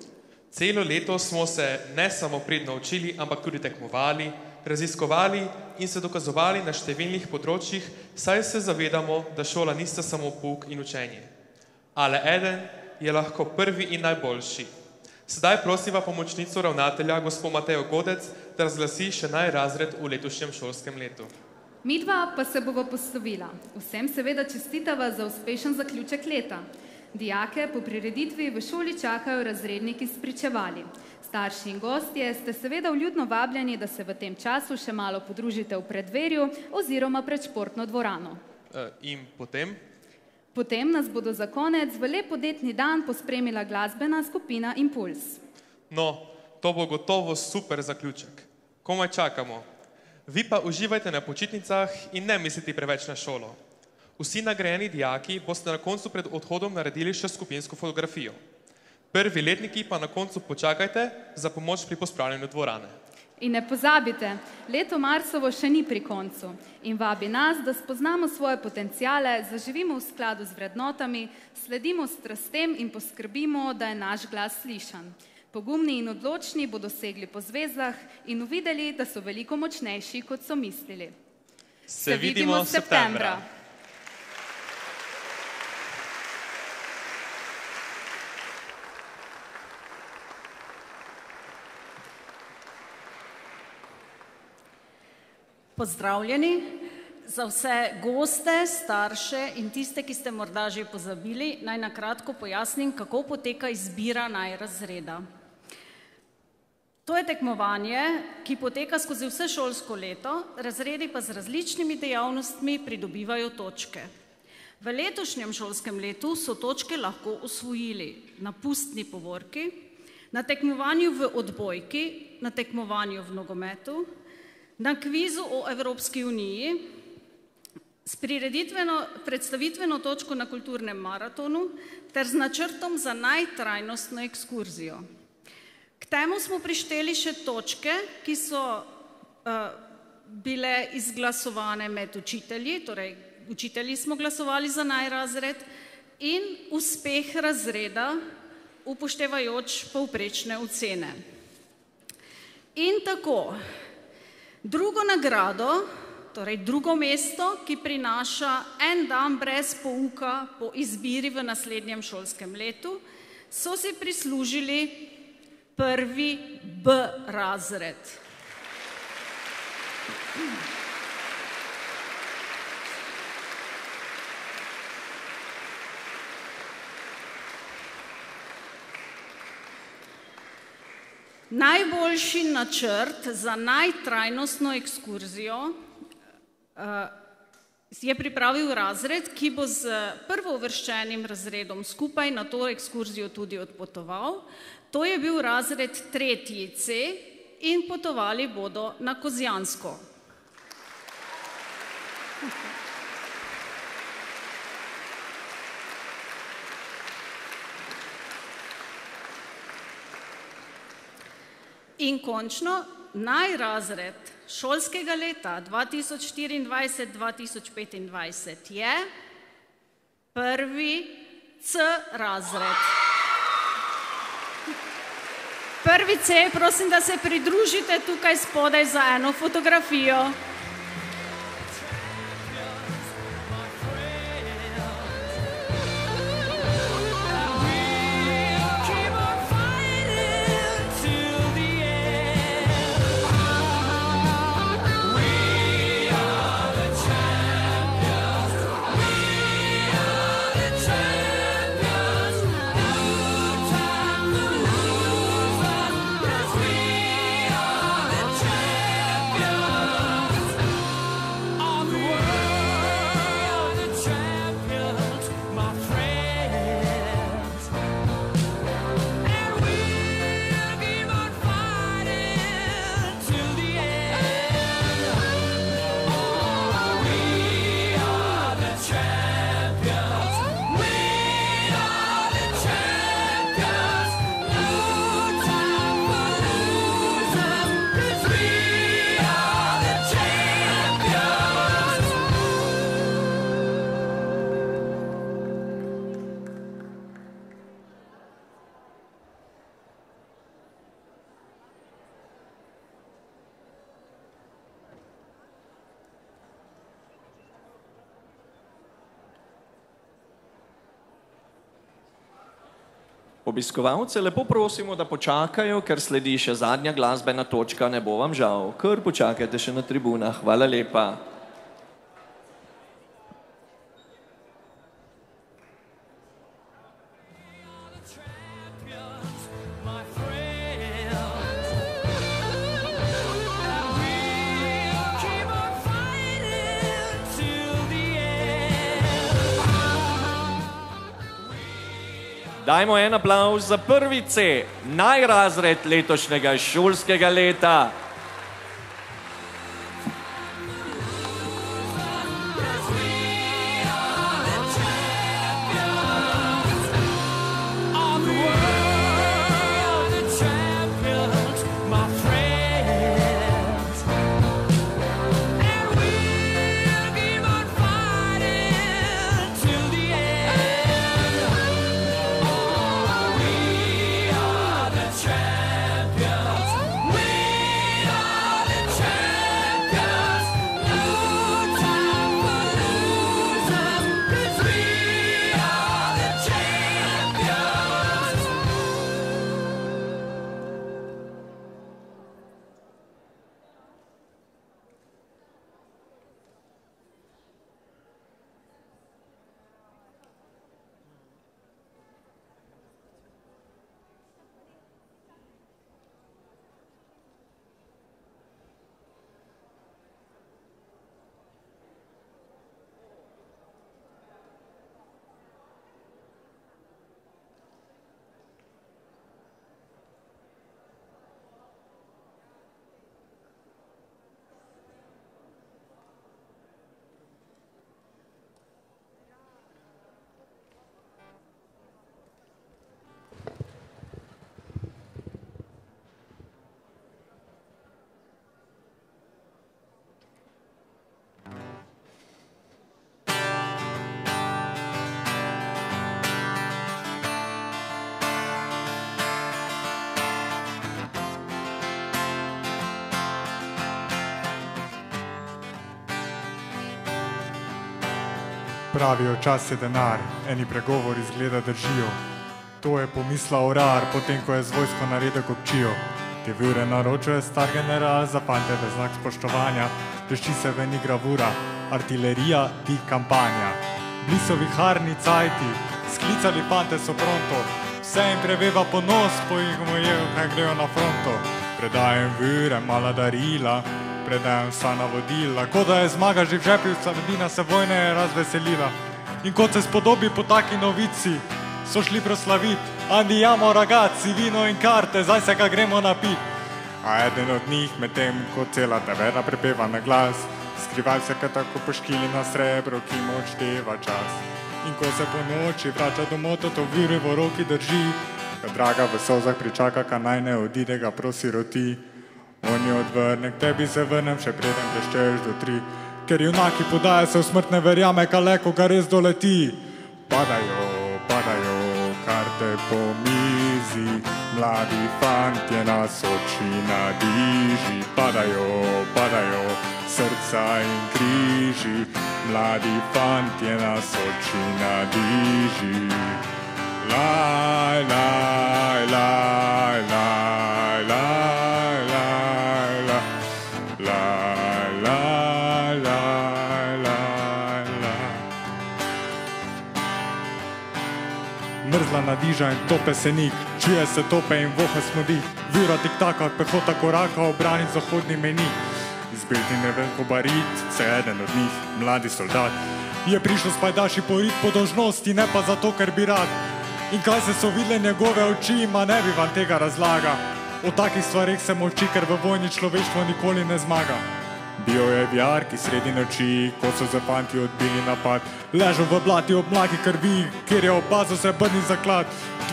B: Celo leto smo se ne samo pridno učili, ampak tudi tekmovali, raziskovali in se dokazovali na številnih področjih, saj se zavedamo, da šola nista samo pouk in učenje. Ale eden je lahko prvi in najboljši. Sedaj prosiva pomočnico ravnatelja, gospod Matejo Godec, da razglasi še najrazred v letošnjem šolskem letu.
A: Midva pa se bova poslovila. Vsem seveda čestitava za uspešen zaključek leta. Dijake po prireditvi v šoli čakajo razredniki spričevali. Starši in gostje ste seveda vljudno vabljeni, da se v tem času še malo podružite v preddverju oziroma pred športno dvorano.
B: In potem?
A: Potem nas bodo za konec v lep podetni dan pospremila glasbena skupina Impuls.
B: No, to bo gotovo super zaključek. Komaj čakamo. Vi pa uživajte na počitnicah in ne mislite preveč na šolo. Vsi nagrajeni dijaki boste na koncu pred odhodom naredili še skupinsko fotografijo. Prvi letniki pa na koncu počakajte za pomoč pri pospravljanju dvorane.
A: In ne pozabite, leto Marsovo še ni pri koncu in vabi nas, da spoznamo svoje potenciale, zaživimo v skladu z vrednotami, sledimo strastem in poskrbimo, da je naš glas slišan. Pogumni in odločni bodo segli po zvezdah in uvideli, da so veliko močnejši, kot so mislili.
B: Se vidimo septembra.
K: Pozdravljeni. Za vse goste, starše in tiste, ki ste morda že pozabili, naj na kratko pojasnim, kako poteka izbira najrazreda. To je tekmovanje, ki poteka skozi vse šolsko leto, razredi pa z različnimi dejavnostmi pridobivajo točke. V letošnjem šolskem letu so točke lahko osvojili na pustni povorki, na tekmovanju v odbojki, na tekmovanju v nogometu, na kvizu o Evropski uniji, s predstavitveno točko na kulturnem maratonu ter z načrtom za najtrajnostno ekskurzijo. K temu smo prišteli še točke, ki so bile izglasovane med učitelji, torej učitelji smo glasovali za najrazred in uspeh razreda upoštevajoč povprečne ocene. In tako, drugo nagrado, torej drugo mesto, ki prinaša en dan brez pouka po izbiri v naslednjem šolskem letu, so si prislužili prvi B razred. Najboljši načrt za najtrajnostno ekskurzijo je pripravil razred, ki bo z prvouvrščenim razredom skupaj na to ekskurzijo tudi odpotoval. To je bil razred 3. C in potovali bodo na Kozjansko. In končno, najrazred šolskega leta 2024-2025 je prvi C razred. Prvi C, prosim, da se pridružite tukaj spodaj za eno fotografijo.
H: Obiskovalce lepo prosimo, da počakajo, ker sledi še zadnja glasbena točka, ne bo vam žal. Kar počakajte še na tribunah. Hvala lepa.
L: Dajmo en aplavz za prvi C, najrazred letošnjega šolskega leta.
M: Pravijo, čas je denar, eni pregovori zgleda držijo. To je pomisla orar, potem ko je z vojsko naredil kopčijo. Te vure naročuje star general, za fante v znak spoštovanja. Pešči se veni gravura, artilerija, ti kampanja. Bli so viharni cajti, sklicali fante so pronto. Vse jim preveva ponos, po jih mojejo, kaj grejo na fronto. Predajem vure, mala darila, predajem vsa navodila, kot da je zmaga že v žepi, Sardina se vojne je razveselila. In kot se spodobi po taki novici, so šli proslavit, andiamo ragazzi, vino in karte, zdaj se ga gremo napit. A eden od njih, medtem ko cela taverna prepeva na glas, skrivaj se ga tako poškili na srebro, ki mu odšteva čas. In ko se po noči vrača domov, to vire v roki drži, ga draga v solzah pričaka, ka naj ne odide, ga prosi roti. On je odvrne, k tebi se vrnem, še preden prešteješ do 3. Ker junaki podaja se v smrt ne verjame, kaleko ga res doleti. Padajo, padajo karte po mizi, mladi fantje nas oči nadiži. Padajo, padajo srca in križi, mladi fantje nas oči nadiži. Laj, laj, laj, laj, laj. Mrzla nadiža in tope se nik, čuje se tope in voha smodi. Vira tiktaka, pehota koraka, obrani zahodni menik. Izbildine veliko barit, se eden od njih, mladi soldat, je prišel s pajdaši porit po dolžnosti, ne pa zato, ker bi rad. In kaj se so videle njegove oči, ma ne bi vam tega razlaga. O takih stvareh se molči, ker v vojni človeštvo nikoli ne zmaga. Bil je v jarki sredi noči, ko so za fanti odbili napad. Ležal v blati ob mlaki krvi, kjer je opazil se brni zaklad.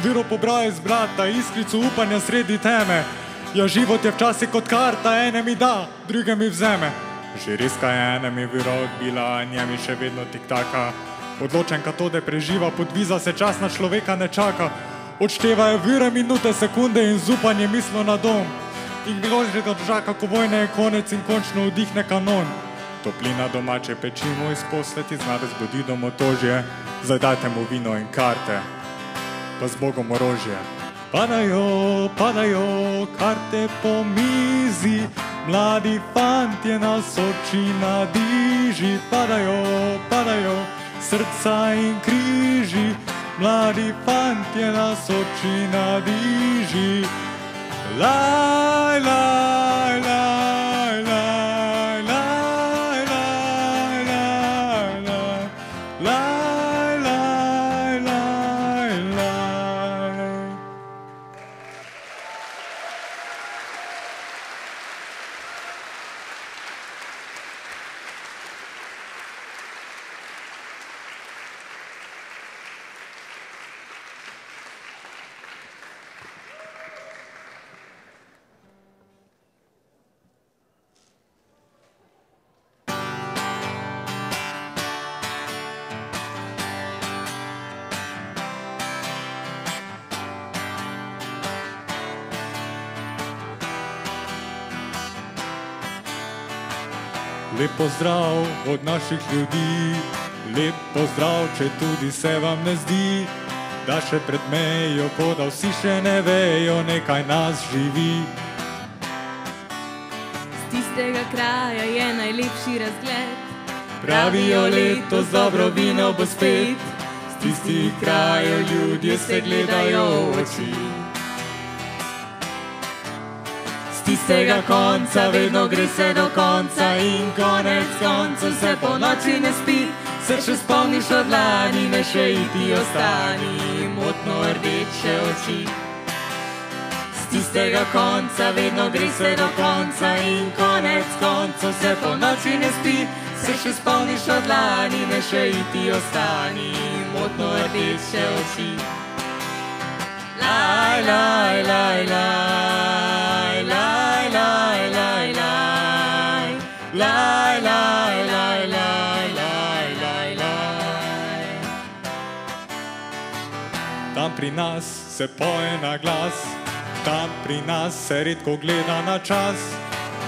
M: Viro pobral iz brata, iskrico upanja sredi teme. Ja, život je včasih kot karta, ene mi da, druge mi vzeme. Že reska je ene mi vira odbila, njemi še vedno tiktaka. Odločen katode preživa, podviza se čas na človeka ne čaka. Odštevajo vire, minute, sekunde in z upanjem mislo na dom. In bilo že držaka, ko vojne je konec in končno vdihne kanon. Toplina domače pečimo iz posleti, znate zbudi domotožje. Zdaj dajte mu vino in karte, pa z Bogom orožje. Padajo, padajo karte po mizi, mladi fantje nas oči nadiži. Padajo, padajo srca in križi, mladi fantje nas oči nadiži. Laj, laj, laj, laj, laj, laj, laj, laj, laj, laj, laj, laj. Lep pozdrav od naših ljudi, lep pozdrav, če tudi se vam ne zdi, da še pred mejo, kot da vsi še ne vejo, nekaj nas živi.
J: Z tistega kraja je najlepši razgled,
M: Pravijo letos dobro vino bo spet, z tistih krajev ljudje se gledajo v oči. Z tistega konca vedno gre se do konca in konec koncev se po noči ne spi, se še spomniš od lani, ne še iti ostani, motno rdeče oči. Z tistega konca vedno gre se do konca in konec koncev se po noči ne spi, se še spomniš od lani, ne še iti ostani, motno rdeče oči. Laj, laj, laj, laj, laj, laj, laj, laj, laj, laj, laj, laj, laj, laj, laj. Tam pri nas se poje na glas, tam pri nas se redko gleda na čas,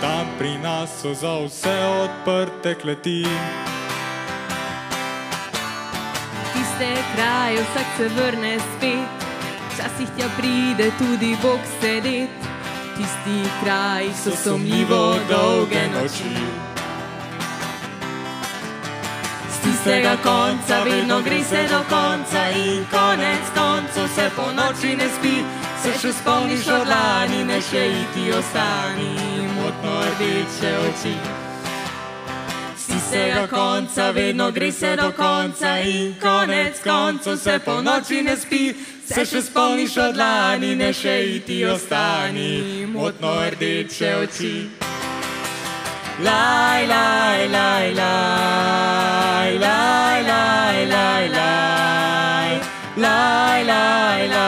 M: tam pri nas so za vse odprte kleti.
J: tiste kraje vsak se vrne spet, včasih tja pride tudi Bog sedet, tisti kraji so sumljivo dolge noči.
F: Z tistega konca vedno gre se do konca in konec koncev se po noči ne spi, se še spomniš od lani, ne še iti ostani, motno rdeče oči. Z tistega konca vedno gre se do konca in konec koncev se po noči ne spi, se še spomniš od lani, ne še iti ostani, motno rdeče oči. Laj, laj, laj, laj, laj, laj, laj, laj, laj, laj, laj.